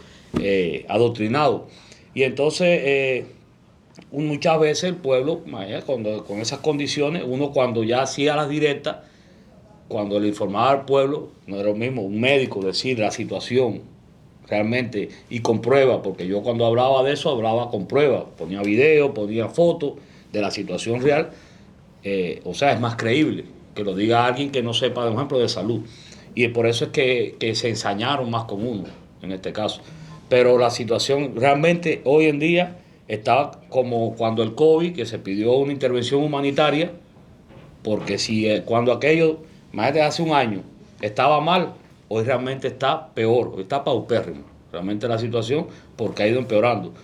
adoctrinado. Y entonces muchas veces el pueblo, con esas condiciones, uno cuando ya hacía las directas, cuando le informaba al pueblo, no era lo mismo un médico decir la situación realmente y con pruebas, porque yo cuando hablaba de eso hablaba con pruebas, ponía video, ponía fotos de la situación real, o sea, es más creíble que lo diga alguien que no sepa, por ejemplo, de salud. Y por eso es que se ensañaron más con uno, en este caso. Pero la situación realmente hoy en día está como cuando el COVID, que se pidió una intervención humanitaria, porque si cuando aquello, más de hace un año, estaba mal, hoy realmente está peor, hoy está paupérrimo, realmente la situación, porque ha ido empeorando.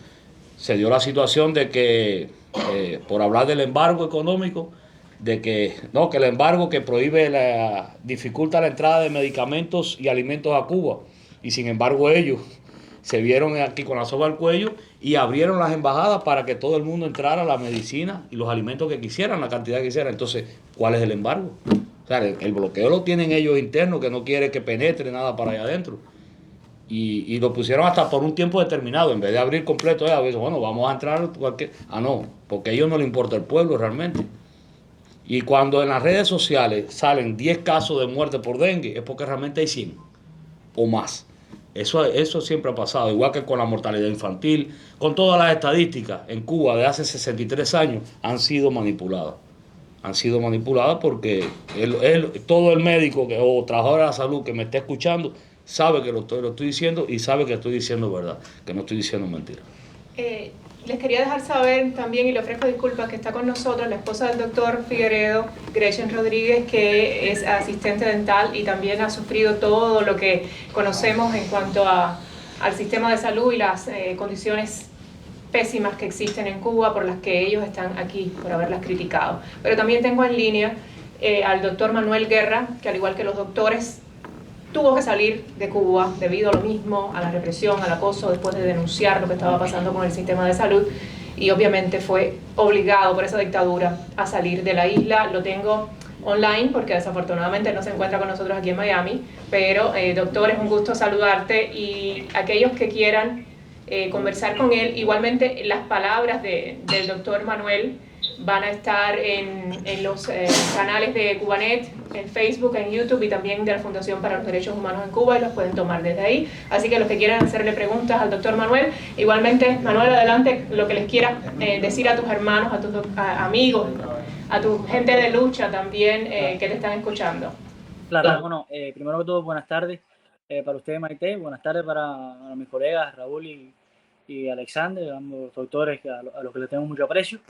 Se dio la situación de que, por hablar del embargo económico, de que el embargo que prohíbe, dificulta la entrada de medicamentos y alimentos a Cuba, y sin embargo ellos se vieron aquí con la soga al cuello y abrieron las embajadas para que todo el mundo entrara a la medicina y los alimentos que quisieran, la cantidad que quisieran. Entonces, ¿cuál es el embargo? O sea, el bloqueo lo tienen ellos internos, que no quiere que penetre nada para allá adentro. Y lo pusieron hasta por un tiempo determinado, en vez de abrir completo, bueno, vamos a entrar cualquier... no, porque a ellos no les importa el pueblo realmente. Y cuando en las redes sociales salen 10 casos de muerte por dengue, es porque realmente hay 100 o más. Eso siempre ha pasado, igual que con la mortalidad infantil, con todas las estadísticas en Cuba de hace 63 años han sido manipuladas. Han sido manipuladas porque todo el médico o trabajador de la salud que me esté escuchando sabe que lo estoy diciendo y sabe que estoy diciendo verdad, que no estoy diciendo mentira. Les quería dejar saber también, y le ofrezco disculpas, que está con nosotros la esposa del doctor Figueredo, Gretchen Rodríguez, que es asistente dental y también ha sufrido todo lo que conocemos en cuanto al sistema de salud y las condiciones pésimas que existen en Cuba, por las que ellos están aquí, por haberlas criticado. Pero también tengo en línea al doctor Manuel Guerra, que al igual que los doctores, tuvo que salir de Cuba debido a lo mismo, a la represión, al acoso, después de denunciar lo que estaba pasando con el sistema de salud, y obviamente fue obligado por esa dictadura a salir de la isla. Lo tengo online, porque desafortunadamente no se encuentra con nosotros aquí en Miami, pero doctor, es un gusto saludarte, y aquellos que quieran conversar con él, igualmente las palabras del doctor Manuel van a estar en los canales de Cubanet, en Facebook, en YouTube, y también de la Fundación para los Derechos Humanos en Cuba, y los pueden tomar desde ahí. Así que los que quieran hacerle preguntas al doctor Manuel, igualmente, Manuel, adelante, lo que les quieras decir a tus hermanos, a tus amigos, a tu gente de lucha también que te están escuchando. Claro, bueno, primero que todo, buenas tardes para usted, Maite, buenas tardes para mis colegas Raúl y Alexander, ambos doctores a los que les tengo mucho aprecio.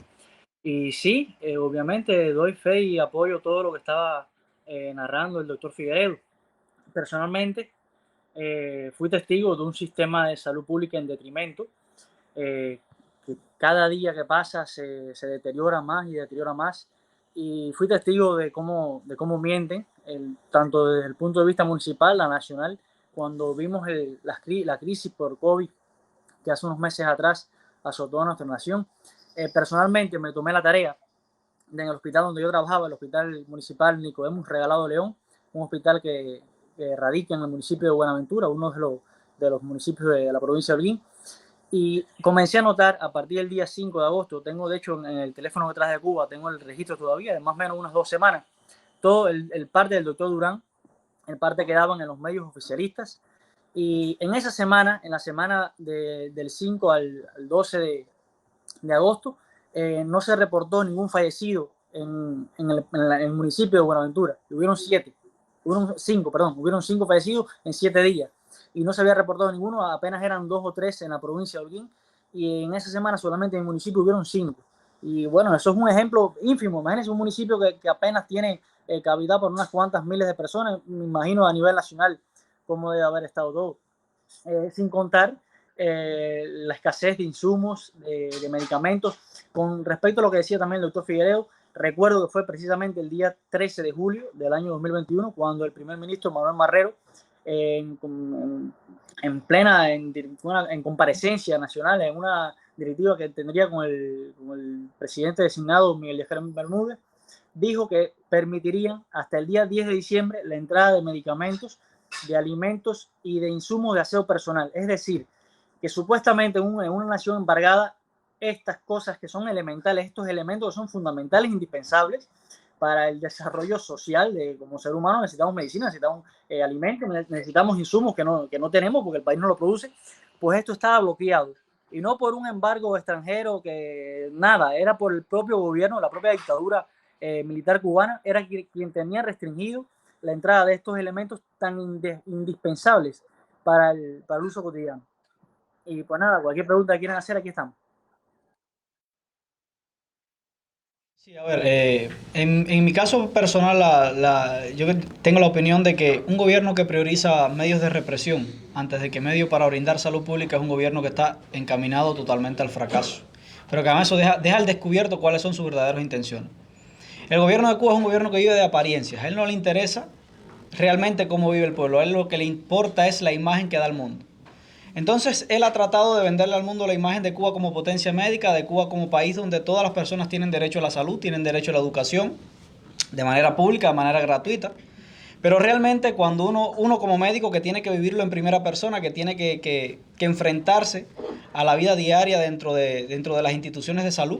Y sí, obviamente doy fe y apoyo todo lo que estaba narrando el doctor Figueredo. Personalmente, fui testigo de un sistema de salud pública en detrimento, que cada día que pasa se deteriora más y deteriora más. Y fui testigo de cómo mienten, tanto desde el punto de vista municipal, la nacional, cuando vimos la crisis por COVID que hace unos meses atrás azotó a nuestra nación. Personalmente me tomé la tarea en el hospital donde yo trabajaba, el Hospital Municipal Nicodemus Regalado León, un hospital que radica en el municipio de Buenaventura, uno de los municipios de la provincia de Holguín, y comencé a notar a partir del día 5 de agosto, tengo de hecho en el teléfono que traje de Cuba, tengo el registro todavía de más o menos unas 2 semanas, todo el parte del doctor Durán, el parte que daban en los medios oficialistas, y en esa semana, en la semana del 5 al 12 de agosto, no se reportó ningún fallecido en el municipio de Buenaventura. Hubieron 5 fallecidos en 7 días y no se había reportado ninguno, apenas eran 2 o 3 en la provincia de Holguín, y en esa semana solamente en el municipio hubieron 5. Y bueno, eso es un ejemplo ínfimo. Imagínense un municipio que apenas tiene cavidad por unas cuantas miles de personas. Me imagino a nivel nacional cómo debe haber estado todo. Sin contar la escasez de insumos, de medicamentos. Con respecto a lo que decía también el doctor Figueredo, recuerdo que fue precisamente el día 13 de julio del año 2021 cuando el primer ministro Manuel Marrero, en comparecencia nacional, en una directiva que tendría con el presidente designado Miguel Díaz Bermúdez, dijo que permitirían hasta el día 10 de diciembre la entrada de medicamentos, de alimentos y de insumos de aseo personal. Es decir, que supuestamente en una nación embargada, estas cosas que son elementales, estos elementos que son fundamentales, indispensables para el desarrollo social como ser humano, necesitamos medicina, necesitamos alimentos, necesitamos insumos que no tenemos porque el país no lo produce, pues esto estaba bloqueado. Y no por un embargo extranjero, que nada, era por el propio gobierno, la propia dictadura militar cubana, era quien tenía restringido la entrada de estos elementos tan indispensables para el uso cotidiano. Y pues nada, cualquier pregunta que quieran hacer, aquí estamos. Sí, a ver, en mi caso personal, yo tengo la opinión de que un gobierno que prioriza medios de represión antes de que medios para brindar salud pública es un gobierno que está encaminado totalmente al fracaso. Pero que además eso deja al descubierto cuáles son sus verdaderas intenciones. El gobierno de Cuba es un gobierno que vive de apariencias. A él no le interesa realmente cómo vive el pueblo. A él lo que le importa es la imagen que da al mundo. Entonces, él ha tratado de venderle al mundo la imagen de Cuba como potencia médica, de Cuba como país donde todas las personas tienen derecho a la salud, tienen derecho a la educación, de manera pública, de manera gratuita. Pero realmente cuando uno como médico que tiene que vivirlo en primera persona, que tiene que enfrentarse a la vida diaria dentro de las instituciones de salud,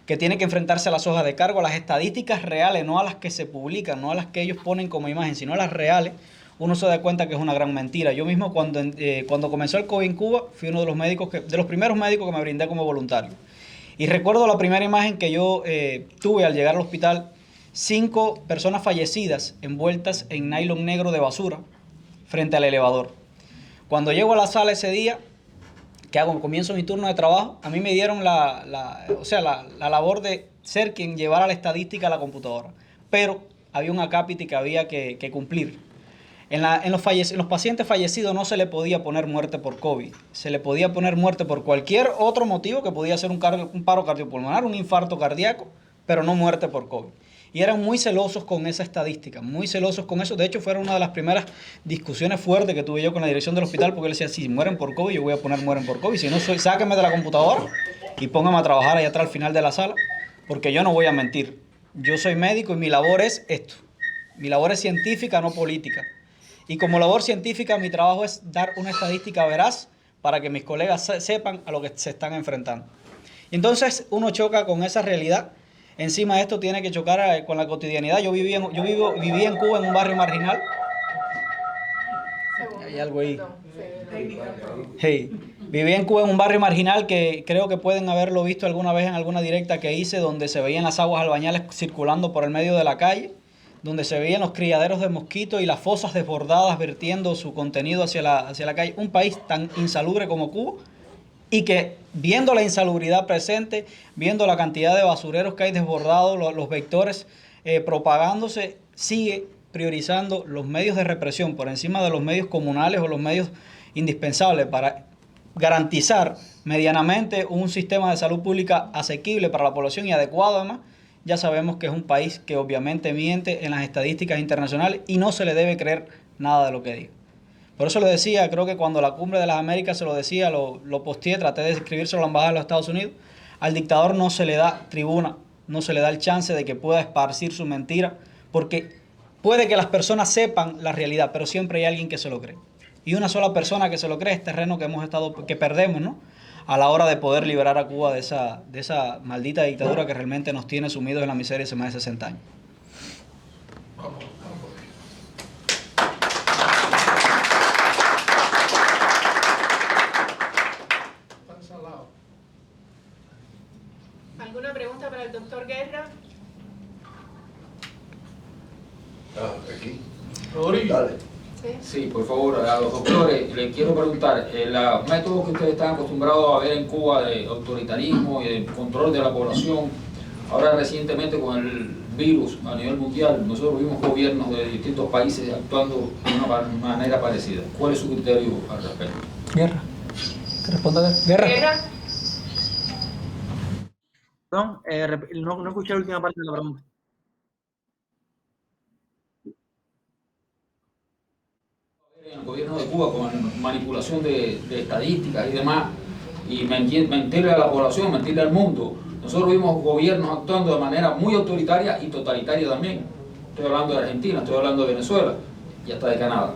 que tiene que enfrentarse a las hojas de cargo, a las estadísticas reales, no a las que se publican, no a las que ellos ponen como imagen, sino a las reales, uno se da cuenta que es una gran mentira. Yo mismo cuando comenzó el COVID en Cuba, fui uno de los primeros médicos que me brindé como voluntario. Y recuerdo la primera imagen que yo tuve al llegar al hospital, 5 personas fallecidas envueltas en nylon negro de basura frente al elevador. Cuando llego a la sala ese día, que comienzo mi turno de trabajo, a mí me dieron la labor de ser quien llevara la estadística a la computadora. Pero había un acápite que había que cumplir. En los pacientes fallecidos no se le podía poner muerte por COVID. Se le podía poner muerte por cualquier otro motivo, que podía ser un paro cardiopulmonar, un infarto cardíaco, pero no muerte por COVID. Y eran muy celosos con esa estadística, muy celosos con eso. De hecho, fue una de las primeras discusiones fuertes que tuve yo con la dirección del hospital, porque él decía, si mueren por COVID, yo voy a poner mueren por COVID. Si no, sáquenme de la computadora y pónganme a trabajar allá atrás al final de la sala, porque yo no voy a mentir. Yo soy médico y mi labor es esto. Mi labor es científica, no política. Y como labor científica, mi trabajo es dar una estadística veraz para que mis colegas sepan a lo que se están enfrentando. Y entonces uno choca con esa realidad. Encima de esto tiene que chocar con la cotidianidad. Yo viví en Cuba en un barrio marginal. Hay algo ahí. Hey. Viví en Cuba en un barrio marginal que creo que pueden haberlo visto alguna vez en alguna directa que hice, donde se veían las aguas albañales circulando por el medio de la calle, donde se veían los criaderos de mosquitos y las fosas desbordadas vertiendo su contenido hacia la calle. Un país tan insalubre como Cuba, y que viendo la insalubridad presente, viendo la cantidad de basureros que hay desbordados, los vectores propagándose, sigue priorizando los medios de represión por encima de los medios comunales o los medios indispensables para garantizar medianamente un sistema de salud pública asequible para la población y adecuado además. Ya sabemos que es un país que obviamente miente en las estadísticas internacionales y no se le debe creer nada de lo que diga. Por eso lo decía, creo que cuando la Cumbre de las Américas se lo decía, lo posteé, traté de escribírselo a la Embajada de los Estados Unidos, al dictador no se le da tribuna, no se le da el chance de que pueda esparcir su mentira, porque puede que las personas sepan la realidad, pero siempre hay alguien que se lo cree. Y una sola persona que se lo cree es terreno que perdemos, ¿no? A la hora de poder liberar a Cuba de esa maldita dictadura que realmente nos tiene sumidos en la miseria hace más de 60 años. ¿Alguna pregunta para el doctor Guerra? Aquí. Rodrigo. Dale. Sí, por favor, a los doctores les quiero preguntar, los métodos que ustedes están acostumbrados a ver en Cuba de autoritarismo y de control de la población, ahora recientemente con el virus a nivel mundial, nosotros vimos gobiernos de distintos países actuando de una manera parecida. ¿Cuál es su criterio al respecto? Guerra. ¿Qué responda? Guerra. Perdón, no escuché la última parte de la pregunta. En el gobierno de Cuba con manipulación de estadísticas y demás, y mentirle a la población, mentirle al mundo. Nosotros vimos gobiernos actuando de manera muy autoritaria y totalitaria también. Estoy hablando de Argentina, estoy hablando de Venezuela y hasta de Canadá.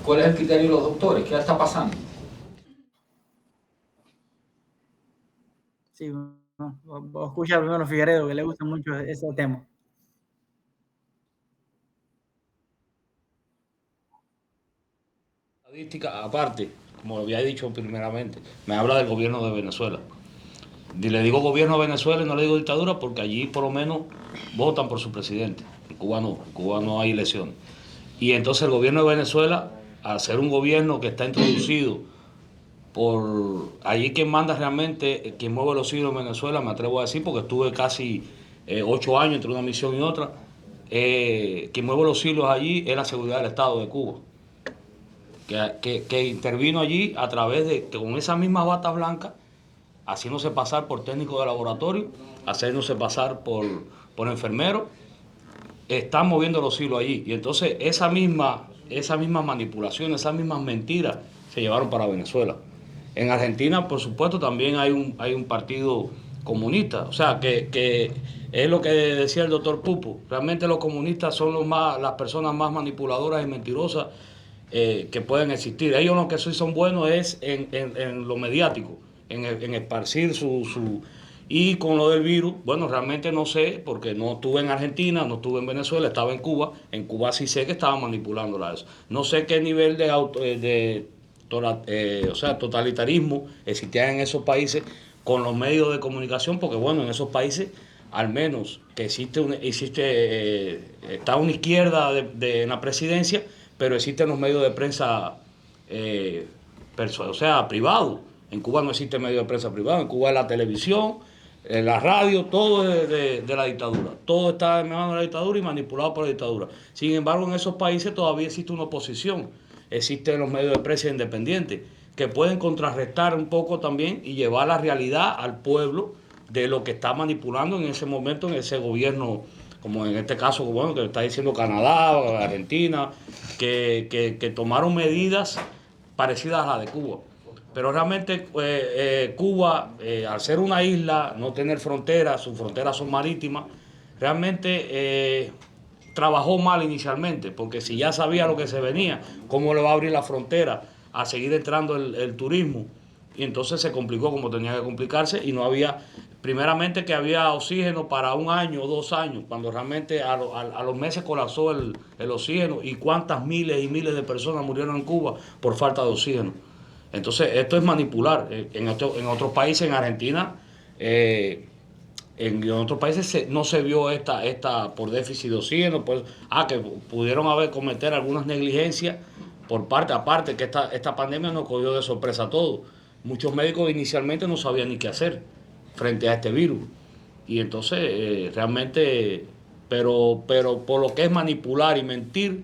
¿Cuál es el criterio de los doctores? ¿Qué está pasando? Sí, vos escucha primero a Figueredo, que le gusta mucho ese tema. Estadística aparte, como había dicho primeramente, me habla del gobierno de Venezuela. Y le digo gobierno de Venezuela y no le digo dictadura porque allí por lo menos votan por su presidente. En Cuba no hay elecciones. Y entonces el gobierno de Venezuela, al ser un gobierno que está introducido por allí, quien manda realmente, quien mueve los hilos en Venezuela, me atrevo a decir, porque estuve casi 8 años entre una misión y otra, quien mueve los hilos allí es la seguridad del Estado de Cuba. Que intervino allí a través de, que con esas mismas batas blancas, haciéndose pasar por técnico de laboratorio, haciéndose pasar por enfermero, están moviendo los hilos allí. Y entonces esa misma manipulación, esas mismas mentiras se llevaron para Venezuela. En Argentina, por supuesto, también hay un partido comunista. O sea, que es lo que decía el doctor Pupo. Realmente los comunistas son las personas más manipuladoras y mentirosas que pueden existir. Ellos lo que sí son buenos es en lo mediático, en esparcir su... Y con lo del virus, bueno, realmente no sé, porque no estuve en Argentina, no estuve en Venezuela, estaba en Cuba. En Cuba sí sé que estaban manipulándola eso. No sé qué nivel de totalitarismo existía en esos países con los medios de comunicación, porque bueno, en esos países al menos que está una izquierda en la presidencia, pero existen los medios de prensa privados. En Cuba no existe medio de prensa privado, en Cuba es la televisión, la radio, todo es de la dictadura. Todo está en manos de la dictadura y manipulado por la dictadura. Sin embargo, en esos países todavía existe una oposición, existen los medios de prensa independientes que pueden contrarrestar un poco también y llevar la realidad al pueblo de lo que está manipulando en ese momento en ese gobierno, como en este caso, bueno, que está diciendo Canadá, Argentina, que tomaron medidas parecidas a las de Cuba. Pero realmente Cuba, al ser una isla, no tener fronteras, sus fronteras son marítimas, realmente trabajó mal inicialmente, porque si ya sabía lo que se venía, cómo le va a abrir la frontera a seguir entrando el turismo, y entonces se complicó como tenía que complicarse y no había, primeramente que había oxígeno para 1 año o 2 años, cuando realmente a los meses colapsó el oxígeno y cuántas miles y miles de personas murieron en Cuba por falta de oxígeno. Entonces esto es manipular. En otros países, en Argentina, en otros países no se vio esta por déficit de oxígeno, pues, que pudieron haber cometer algunas negligencias por parte, aparte que esta pandemia nos cogió de sorpresa a todos. Muchos médicos inicialmente no sabían ni qué hacer frente a este virus. Y entonces realmente, pero por lo que es manipular y mentir,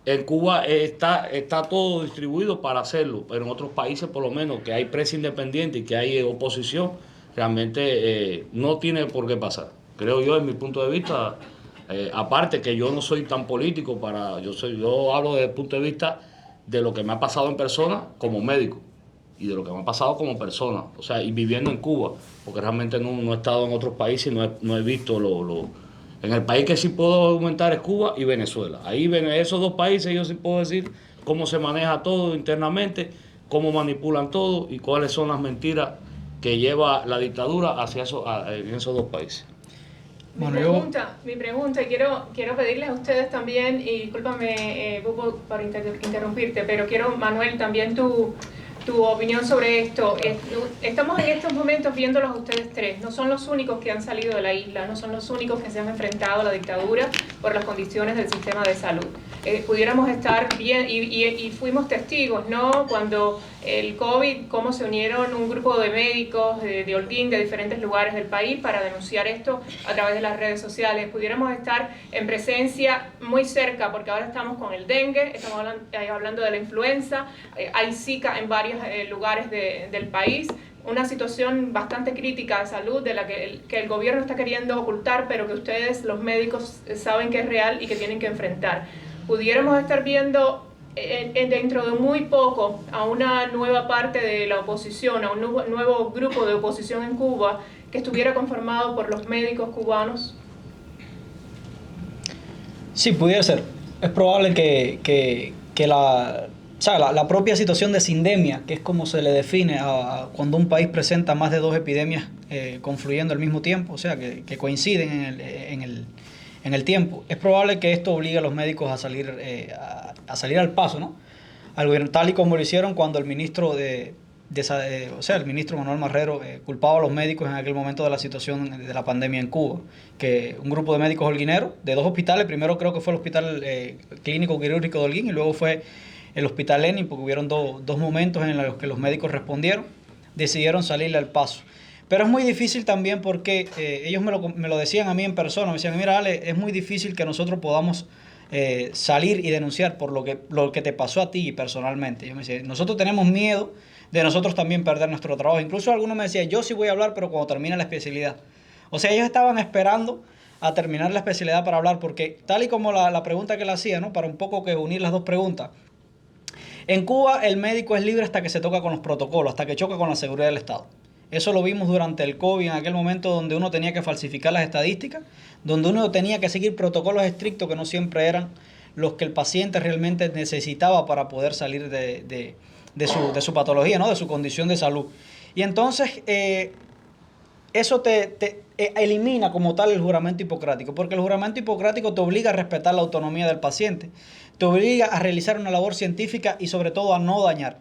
en Cuba está todo distribuido para hacerlo, pero en otros países por lo menos que hay prensa independiente y que hay oposición, realmente no tiene por qué pasar. Creo yo, en mi punto de vista, aparte que yo no soy tan político, yo hablo desde el punto de vista de lo que me ha pasado en persona como médico y de lo que me ha pasado como persona, o sea, y viviendo en Cuba, porque realmente no he estado en otros países y no he visto En el país que sí puedo argumentar es Cuba y Venezuela. Ahí en esos 2 países yo sí puedo decir cómo se maneja todo internamente, cómo manipulan todo y cuáles son las mentiras que lleva la dictadura en esos 2 países. Mi pregunta, y quiero pedirles a ustedes también, y discúlpame, Bubu, por interrumpirte, pero quiero, Manuel, también tu opinión sobre esto. Estamos en estos momentos viéndolos a ustedes 3. No son los únicos que han salido de la isla, no son los únicos que se han enfrentado a la dictadura por las condiciones del sistema de salud. Pudiéramos estar bien, y fuimos testigos, ¿no? Cuando el COVID, cómo se unieron un grupo de médicos de Holguín, de diferentes lugares del país, para denunciar esto a través de las redes sociales. Pudiéramos estar en presencia muy cerca, porque ahora estamos con el dengue, estamos hablando de la influenza, hay Zika en varios lugares del país, una situación bastante crítica de salud de la que el gobierno está queriendo ocultar, pero que ustedes, los médicos, saben que es real y que tienen que enfrentar. Pudiéramos estar viendo dentro de muy poco a una nueva parte de la oposición, a un nuevo grupo de oposición en Cuba que estuviera conformado por los médicos cubanos. Sí, pudiera ser. Es probable que la propia situación de sindemia, que es como se le define cuando un país presenta más de 2 epidemias confluyendo al mismo tiempo, o sea, que coinciden en el tiempo, es probable que esto obligue a los médicos a salir al paso, ¿no? Al gobierno, tal y como lo hicieron cuando el ministro el ministro Manuel Marrero culpaba a los médicos en aquel momento de la situación de la pandemia en Cuba, que un grupo de médicos holguineros de 2 hospitales, primero creo que fue el Hospital Clínico Quirúrgico de Holguín y luego fue el Hospital Lenin, porque hubieron dos momentos en los que los médicos respondieron, decidieron salirle al paso. Pero es muy difícil también porque ellos me lo decían a mí en persona, me decían, mira Ale, es muy difícil que nosotros podamos salir y denunciar por lo que te pasó a ti personalmente. Yo me decía, nosotros tenemos miedo de nosotros también perder nuestro trabajo. Incluso algunos me decían, yo sí voy a hablar, pero cuando termine la especialidad. O sea, ellos estaban esperando a terminar la especialidad para hablar, porque tal y como la pregunta que le hacía, ¿no? Para un poco que unir las 2 preguntas. En Cuba el médico es libre hasta que se toca con los protocolos, hasta que choca con la seguridad del Estado. Eso lo vimos durante el COVID, en aquel momento donde uno tenía que falsificar las estadísticas, donde uno tenía que seguir protocolos estrictos que no siempre eran los que el paciente realmente necesitaba para poder salir de su patología, ¿no? De su condición de salud. Y entonces eso te elimina como tal el juramento hipocrático, porque el juramento hipocrático te obliga a respetar la autonomía del paciente, te obliga a realizar una labor científica y sobre todo a no dañar.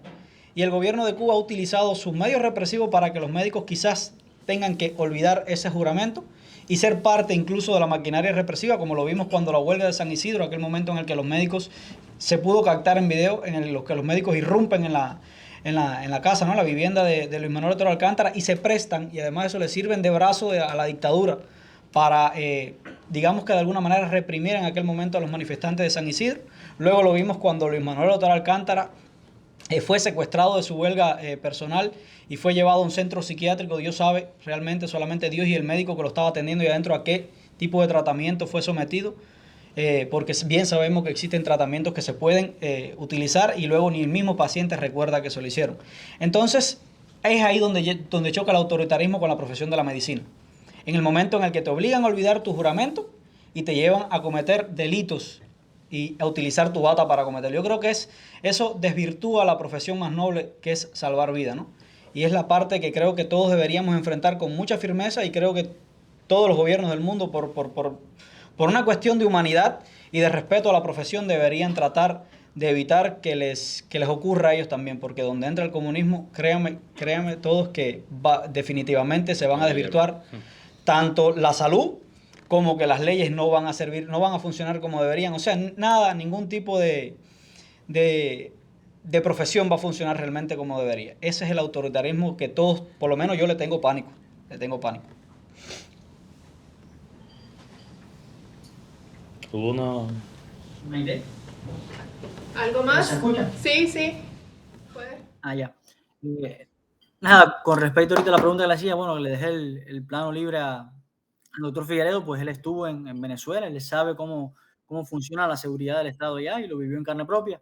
Y el gobierno de Cuba ha utilizado sus medios represivos para que los médicos quizás tengan que olvidar ese juramento y ser parte incluso de la maquinaria represiva, como lo vimos cuando la huelga de San Isidro, aquel momento en el que los médicos se pudo captar en video, en los que los médicos irrumpen en la casa, ¿no? La vivienda de Luis Manuel Otero Alcántara, y se prestan, y además eso le sirven de brazo a la dictadura para, digamos que de alguna manera reprimir en aquel momento a los manifestantes de San Isidro. Luego lo vimos cuando Luis Manuel Otero Alcántara fue secuestrado de su huelga personal y fue llevado a un centro psiquiátrico. Dios sabe, realmente solamente Dios y el médico que lo estaba atendiendo y adentro a qué tipo de tratamiento fue sometido, porque bien sabemos que existen tratamientos que se pueden utilizar y luego ni el mismo paciente recuerda que se lo hicieron. Entonces es ahí donde choca el autoritarismo con la profesión de la medicina. en el momento en el que te obligan a olvidar tu juramento y te llevan a cometer delitos y a utilizar tu bata para cometerlo. Yo creo que eso desvirtúa la profesión más noble, que es salvar vida, ¿no? Y es la parte que creo que todos deberíamos enfrentar con mucha firmeza, y creo que todos los gobiernos del mundo, por una cuestión de humanidad y de respeto a la profesión, deberían tratar de evitar que les ocurra a ellos también, porque donde entra el comunismo, créanme todos que definitivamente se van a desvirtuar tanto la salud como que las leyes no van a servir, no van a funcionar como deberían. O sea, ningún tipo de profesión va a funcionar realmente como debería. Ese es el autoritarismo que todos, por lo menos yo le tengo pánico. ¿Hubo ¿Una idea? ¿Algo más? ¿Se escucha? Sí. ¿Puede? Ya. Nada, con respecto ahorita a la pregunta que le hacía, bueno, que le dejé el plano libre al doctor Figueredo, pues él estuvo en Venezuela, él sabe cómo funciona la seguridad del Estado allá y lo vivió en carne propia.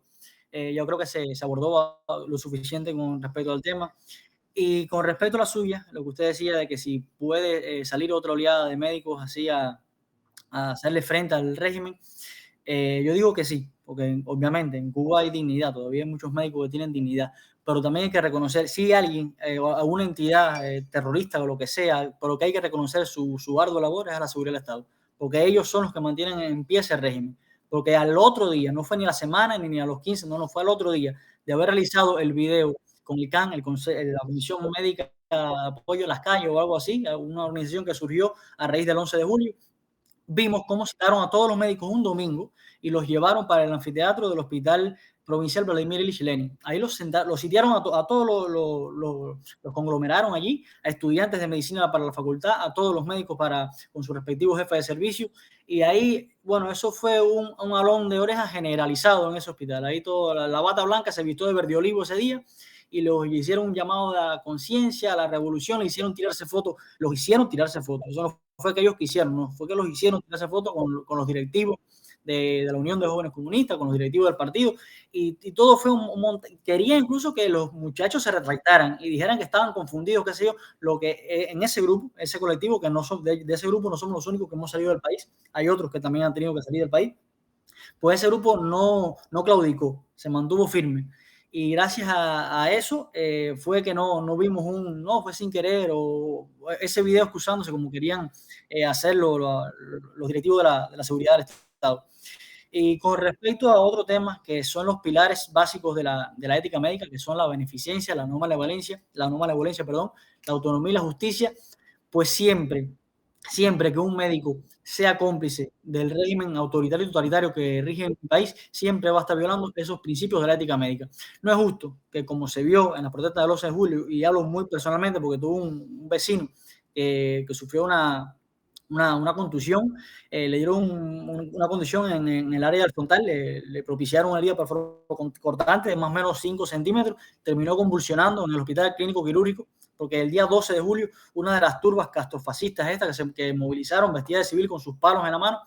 Yo creo que se abordó lo suficiente con respecto al tema. Y con respecto a la suya, lo que usted decía de que si puede salir otra oleada de médicos así a hacerle frente al régimen, yo digo que sí, porque obviamente en Cuba hay dignidad, todavía hay muchos médicos que tienen dignidad, pero también hay que reconocer, si alguien, alguna entidad terrorista o lo que sea, pero que hay que reconocer su ardua labor es a la seguridad del Estado, porque ellos son los que mantienen en pie ese régimen, porque al otro día, no fue ni a la semana ni a los 15, no fue al otro día de haber realizado el video con el CAN, la Comisión Médica de Apoyo en las Calles o algo así, una organización que surgió a raíz del 11 de julio, vimos cómo citaron a todos los médicos un domingo y los llevaron para el anfiteatro del Hospital Provincial Vladimir Ilich Lenin. Ahí los sitiaron a todos, los conglomeraron allí, a estudiantes de medicina para la facultad, a todos los médicos con sus respectivos jefes de servicio. Y ahí, bueno, eso fue un alón de orejas generalizado en ese hospital. Ahí toda la bata blanca se vistió de verde olivo ese día y los hicieron un llamado a la conciencia, a la revolución, los hicieron tirarse fotos. Eso no fue que ellos quisieron, no fue que los hicieron tirarse fotos con los directivos de la Unión de Jóvenes Comunistas, con los directivos del partido, y todo fue un monte. Quería incluso que los muchachos se retractaran y dijeran que estaban confundidos, qué sé yo, lo que en ese grupo, ese colectivo, que no son de ese grupo no somos los únicos que hemos salido del país, hay otros que también han tenido que salir del país, pues ese grupo no claudicó, se mantuvo firme. Y gracias a eso fue que no vimos fue sin querer, o ese video excusándose como querían hacerlo los directivos de la seguridad del Estado. Y con respecto a otro tema, que son los pilares básicos de la ética médica, que son la beneficencia, la no malevolencia, la autonomía y la justicia, pues siempre que un médico sea cómplice del régimen autoritario y totalitario que rige en el país, siempre va a estar violando esos principios de la ética médica. No es justo que, como se vio en la protesta del 11 de julio, y hablo muy personalmente porque tuve un vecino que sufrió una contusión, le dieron una contusión en el área del frontal, le propiciaron una herida cortante de más o menos 5 centímetros, terminó convulsionando en el hospital clínico quirúrgico, porque el día 12 de julio, una de las turbas castrofascistas que movilizaron vestidas de civil con sus palos en la mano,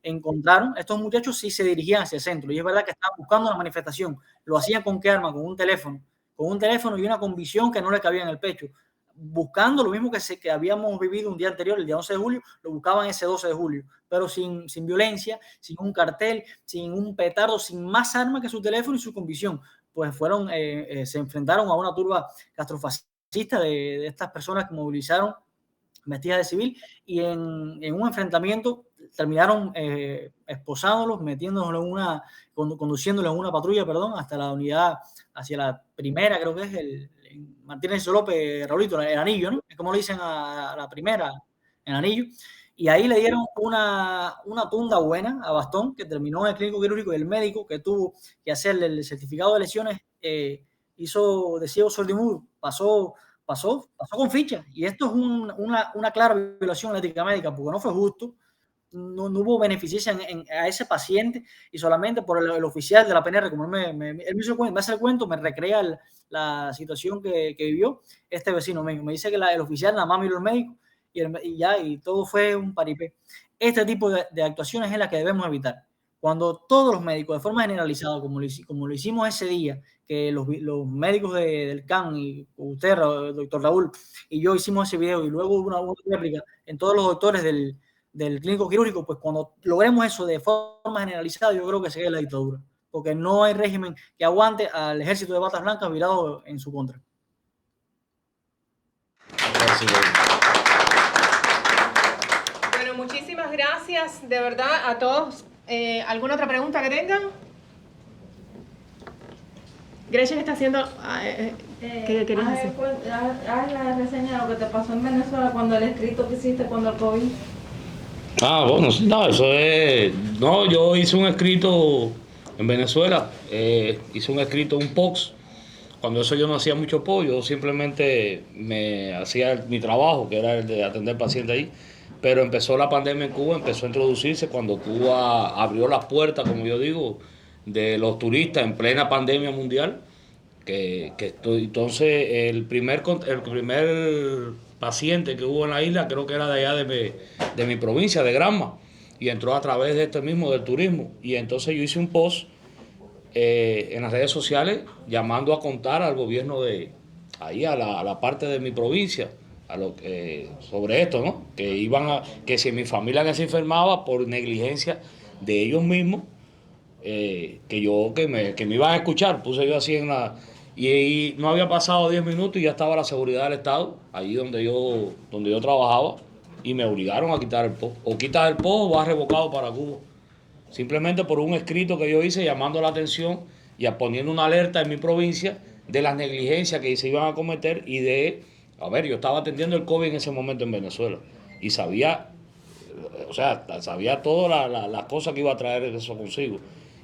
encontraron, estos muchachos sí se dirigían hacia el centro, y es verdad que estaban buscando la manifestación, lo hacían ¿con qué arma? Con un teléfono y una convicción que no le cabía en el pecho, buscando lo mismo que habíamos vivido un día anterior, el día 11 de julio, lo buscaban ese 12 de julio, pero sin violencia, sin un cartel, sin un petardo, sin más armas que su teléfono y su convicción. Pues se enfrentaron a una turba castrofascista de estas personas que movilizaron vestidas de civil, y en un enfrentamiento terminaron esposándolos, conduciéndolos en una patrulla, hasta la unidad, hacia la primera, creo que es Martínez López, Raulito, el anillo, ¿no? Es como le dicen a la primera, el anillo. Y ahí le dieron una tunda buena a Bastón, que terminó en el clínico quirúrgico, y el médico que tuvo que hacerle el certificado de lesiones hizo de ciego sordomudo, pasó con ficha. Y esto es una clara violación de la ética médica, porque no fue justo, no hubo beneficencia a ese paciente, y solamente por el oficial de la PNR, como él me hace el cuento, me recrea la situación que vivió este vecino mío. Me dice que el oficial nada más miró al médico y todo fue un paripé. Este tipo de actuaciones es la que debemos evitar, Cuando todos los médicos, de forma generalizada, como lo hicimos ese día, que los médicos del CAN, y usted, doctor Raúl, y yo hicimos ese video, y luego hubo una réplica en todos los doctores del clínico quirúrgico, pues cuando logremos eso de forma generalizada, yo creo que sería la dictadura, porque no hay régimen que aguante al ejército de batas blancas virado en su contra. Bueno, muchísimas gracias de verdad a todos. ¿Alguna otra pregunta que tengan? Gretchen está haciendo... ¿qué querías hacer? Haz la reseña de lo que te pasó en Venezuela cuando el escrito que hiciste cuando el COVID. Bueno, no, eso es... No, yo hice un escrito en Venezuela, hice un escrito, un post. Cuando eso yo no hacía mucho post, yo simplemente me hacía mi trabajo, que era el de atender pacientes ahí. Pero empezó la pandemia en Cuba, empezó a introducirse cuando Cuba abrió las puertas, como yo digo, de los turistas en plena pandemia mundial. Entonces el primer paciente que hubo en la isla creo que era de allá de mi provincia, de Granma, y entró a través de del turismo. Y entonces yo hice un post en las redes sociales llamando a contar al gobierno de ahí, a la parte de mi provincia, sobre esto, ¿no? Que si mi familia se enfermaba por negligencia de ellos mismos, que me iban a escuchar, puse yo así y no había pasado 10 minutos y ya estaba la seguridad del Estado, allí donde yo trabajaba, y me obligaron a quitar el post. O quitas el post o vas revocado para Cuba. Simplemente por un escrito que yo hice llamando la atención y poniendo una alerta en mi provincia de las negligencias que se iban a cometer y yo estaba atendiendo el COVID en ese momento en Venezuela y sabía todas las cosas que iba a traer eso consigo.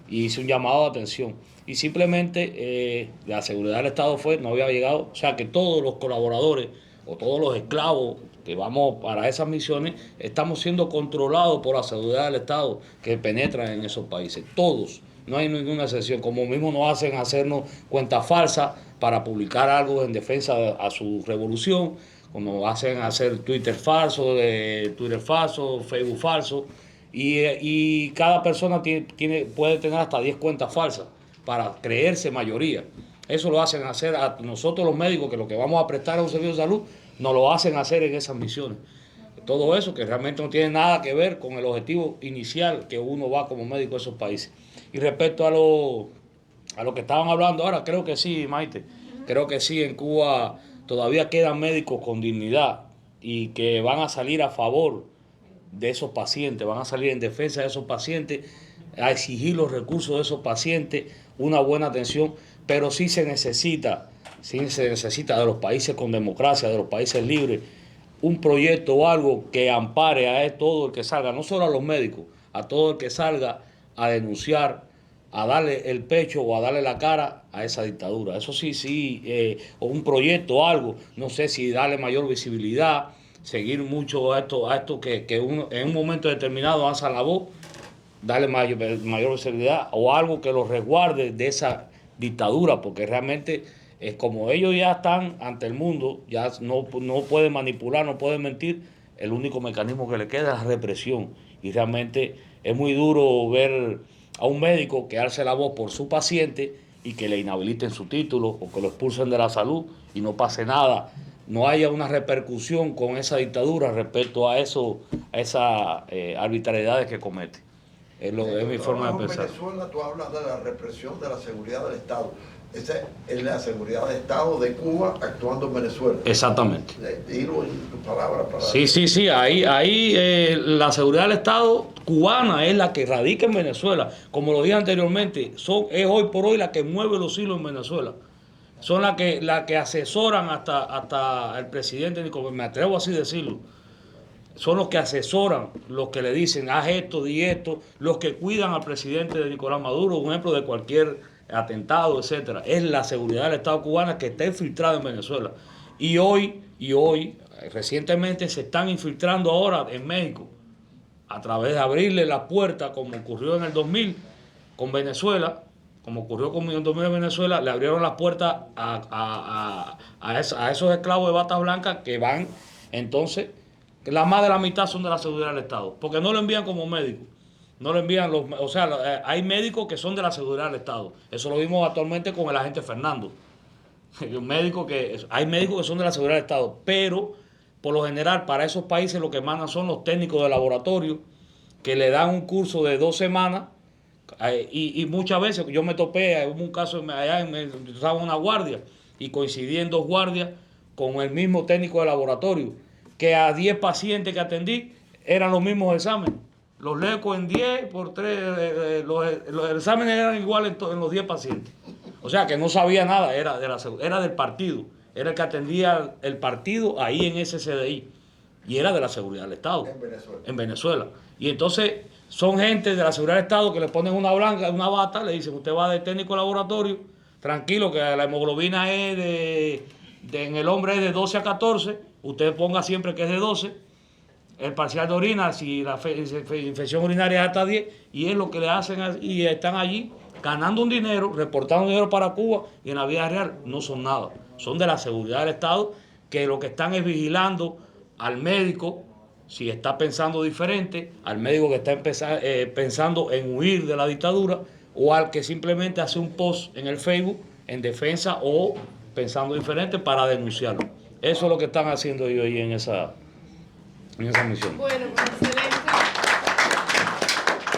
Y hice un llamado de atención. Y simplemente la seguridad del Estado no había llegado, o sea que todos los colaboradores o todos los esclavos que vamos para esas misiones estamos siendo controlados por la seguridad del Estado que penetran en esos países. Todos, no hay ninguna excepción. Como mismo nos hacen hacernos cuentas falsas para publicar algo en defensa a su revolución, como hacen hacer Twitter falso, Facebook falso, y cada persona puede tener hasta 10 cuentas falsas para creerse mayoría. Eso lo hacen hacer a nosotros los médicos, que lo que vamos a prestar a un servicio de salud, nos lo hacen hacer en esas misiones. Todo eso que realmente no tiene nada que ver con el objetivo inicial que uno va como médico a esos países. Y respecto a lo que estaban hablando ahora, creo que sí, Maite, creo que sí, en Cuba todavía quedan médicos con dignidad y que van a salir a favor de esos pacientes, van a salir en defensa de esos pacientes, a exigir los recursos de esos pacientes, una buena atención, pero sí se necesita de los países con democracia, de los países libres, un proyecto o algo que ampare a todo el que salga, no solo a los médicos, a todo el que salga a denunciar, a darle el pecho o a darle la cara a esa dictadura. Eso o un proyecto o algo, no sé si darle mayor visibilidad, seguir mucho a esto que uno en un momento determinado alza la voz, darle mayor visibilidad o algo que los resguarde de esa dictadura, porque realmente como ellos ya están ante el mundo, ya no pueden manipular, no pueden mentir, el único mecanismo que le queda es la represión. Y realmente es muy duro ver a un médico que alce la voz por su paciente y que le inhabiliten su título o que lo expulsen de la salud y no pase nada. No haya una repercusión con esa dictadura respecto a esas arbitrariedades que comete. Es mi forma de pensar. En Venezuela tú hablas de la represión de la seguridad del Estado. Esa es la seguridad del Estado de Cuba actuando en Venezuela. Exactamente. Dilo en tus palabras. Sí. Ahí la seguridad del Estado cubana es la que radica en Venezuela. Como lo dije anteriormente, es hoy por hoy la que mueve los hilos en Venezuela. Son la que asesoran hasta el presidente Nicolás, me atrevo así a decirlo. Son los que asesoran, los que le dicen, haz esto, di esto, los que cuidan al presidente de Nicolás Maduro, un ejemplo de cualquier atentado, etcétera. Es la seguridad del Estado cubana que está infiltrada en Venezuela. Y hoy, recientemente se están infiltrando ahora en México, a través de abrirle la puerta, como ocurrió en el 2000 con Venezuela, como ocurrió con el 2000 en Venezuela, le abrieron las puertas a esos esclavos de bata blanca que van, entonces, más de la mitad son de la seguridad del Estado, porque no lo envían como médico, No lo envían o sea, hay médicos que son de la seguridad del Estado. Eso lo vimos actualmente con el agente Fernando. Hay médicos que son de la seguridad del Estado, pero por lo general para esos países lo que mandan son los técnicos de laboratorio que le dan un curso de 2 semanas y muchas veces yo me topé, hubo un caso allá estaba en una guardia y coincidí en 2 guardias con el mismo técnico de laboratorio, que a 10 pacientes que atendí eran los mismos exámenes. Los LECO en 10 por 3, los exámenes eran iguales en los 10 pacientes. O sea que no sabía nada, era del partido, era el que atendía el partido ahí en ese CDI y era de la seguridad del Estado. En Venezuela. Y entonces son gente de la seguridad del Estado que le ponen una bata, le dicen, usted va de técnico de laboratorio, tranquilo que la hemoglobina es en el hombre es de 12 a 14, usted ponga siempre que es de 12, el parcial de orina, si la infección urinaria es hasta 10, y es lo que le hacen y están allí ganando un dinero, reportando dinero para Cuba, y en la vida real no son nada. Son de la seguridad del Estado que lo que están es vigilando al médico, si está pensando diferente, al médico que está pensando en huir de la dictadura, o al que simplemente hace un post en el Facebook en defensa o pensando diferente para denunciarlo. Eso es lo que están haciendo ellos ahí en esa misión. Bueno, excelente.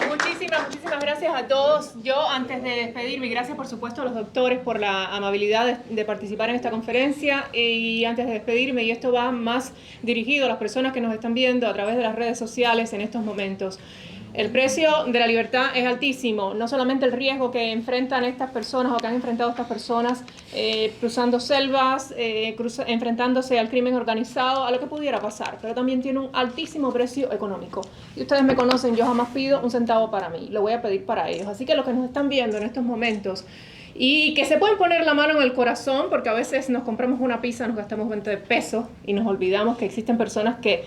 Muchísimas gracias a todos. Yo, antes de despedirme, gracias por supuesto a los doctores por la amabilidad de participar en esta conferencia. Y antes de despedirme, y esto va más dirigido a las personas que nos están viendo a través de las redes sociales en estos momentos. El precio de la libertad es altísimo, no solamente el riesgo que enfrentan estas personas o que han enfrentado estas personas cruzando selvas, enfrentándose al crimen organizado, a lo que pudiera pasar, pero también tiene un altísimo precio económico. Y ustedes me conocen, yo jamás pido un centavo para mí, lo voy a pedir para ellos. Así que los que nos están viendo en estos momentos y que se pueden poner la mano en el corazón, porque a veces nos compramos una pizza, nos gastamos 20 pesos y nos olvidamos que existen personas que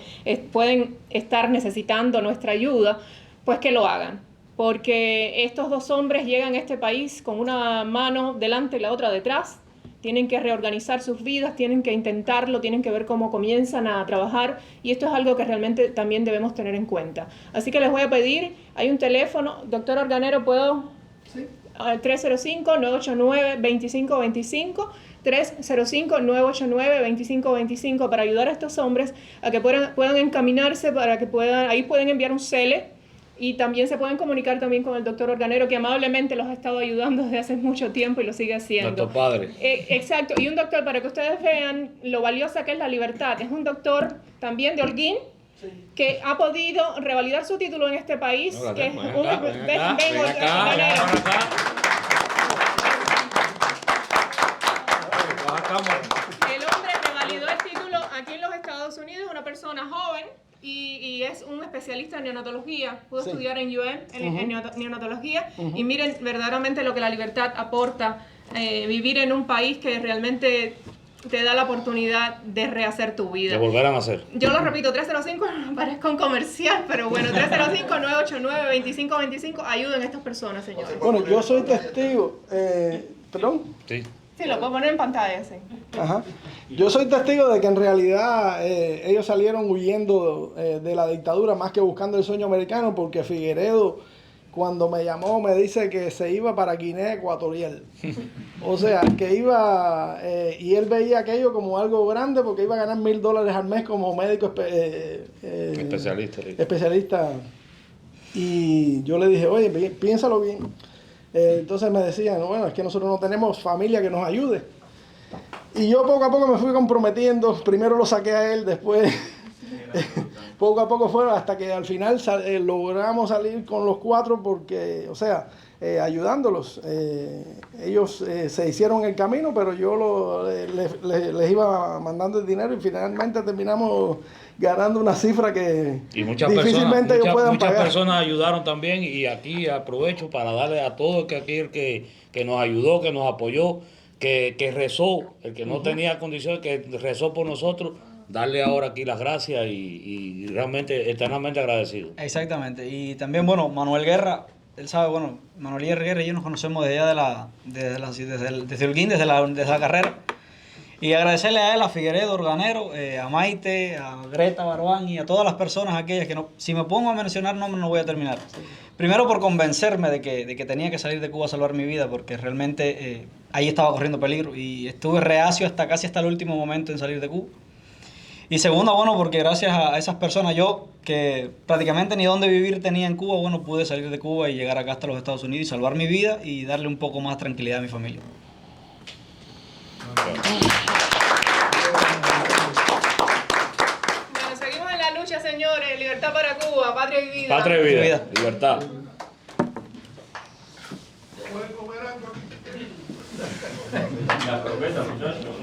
pueden estar necesitando nuestra ayuda, pues que lo hagan, porque estos 2 hombres llegan a este país con una mano delante y la otra detrás, tienen que reorganizar sus vidas, tienen que intentarlo, tienen que ver cómo comienzan a trabajar, y esto es algo que realmente también debemos tener en cuenta. Así que les voy a pedir, hay un teléfono, doctor Organero, ¿puedo? Sí. 305-989-2525, 305-989-2525 para ayudar a estos hombres a que puedan encaminarse, para que ahí pueden enviar un CELE. Y también se pueden comunicar también con el doctor Organero, que amablemente los ha estado ayudando desde hace mucho tiempo y lo sigue haciendo. Nuestro padre. Exacto. Y un doctor, para que ustedes vean lo valiosa que es la libertad, es un doctor también de Holguín, sí, que ha podido revalidar su título en este país. El hombre revalidó el título aquí en los Estados Unidos, una persona joven. Y es un especialista en neonatología, pudo estudiar en UM en neonatología, y miren verdaderamente lo que la libertad aporta, vivir en un país que realmente te da la oportunidad de rehacer tu vida. De volver a nacer. Yo lo repito, 305, parezco un comercial, pero bueno, 305-989-2525, ayuden a estas personas, señores. Bueno, yo soy testigo, ¿perdón? Sí. Sí, lo puedo poner en pantalla, sí. Ajá. Yo soy testigo de que en realidad ellos salieron huyendo de la dictadura más que buscando el sueño americano, porque Figueredo, cuando me llamó, me dice que se iba para Guinea Ecuatorial. O sea, que iba, y él veía aquello como algo grande porque iba a ganar $1,000 al mes como médico especialista. Y yo le dije, oye, piénsalo bien. Entonces me decían, bueno, es que nosotros no tenemos familia que nos ayude. Y yo poco a poco me fui comprometiendo, primero lo saqué a él, después poco a poco fueron hasta que al final logramos salir con los 4 porque, o sea, ayudándolos. Ellos se hicieron el camino, pero yo les iba mandando el dinero y finalmente terminamos ganando una cifra que difícilmente ellos puedan pagar. Muchas personas ayudaron también, y aquí aprovecho para darle a todo aquel que nos ayudó, que nos apoyó, que rezó, el que no tenía condiciones, que rezó por nosotros, darle ahora aquí las gracias y realmente eternamente agradecido. Exactamente. Y también, bueno, Manuel Guerra, él sabe, bueno, Manuel Guerra y yo nos conocemos desde allá desde Holguín, desde la carrera. Y agradecerle a él, a Figueredo Organero, a Maite, a Greta Barbán y a todas las personas aquellas que no, si me pongo a mencionar nombres no voy a terminar. Primero por convencerme de que tenía que salir de Cuba a salvar mi vida, porque realmente ahí estaba corriendo peligro y estuve reacio casi hasta el último momento en salir de Cuba. Y segundo, bueno, porque gracias a esas personas, yo que prácticamente ni dónde vivir tenía en Cuba, bueno, pude salir de Cuba y llegar acá hasta los Estados Unidos y salvar mi vida y darle un poco más tranquilidad a mi familia. Bueno, seguimos en la lucha, señores. Libertad para Cuba, patria y vida. Patria y vida, libertad. La croqueta, muchachos.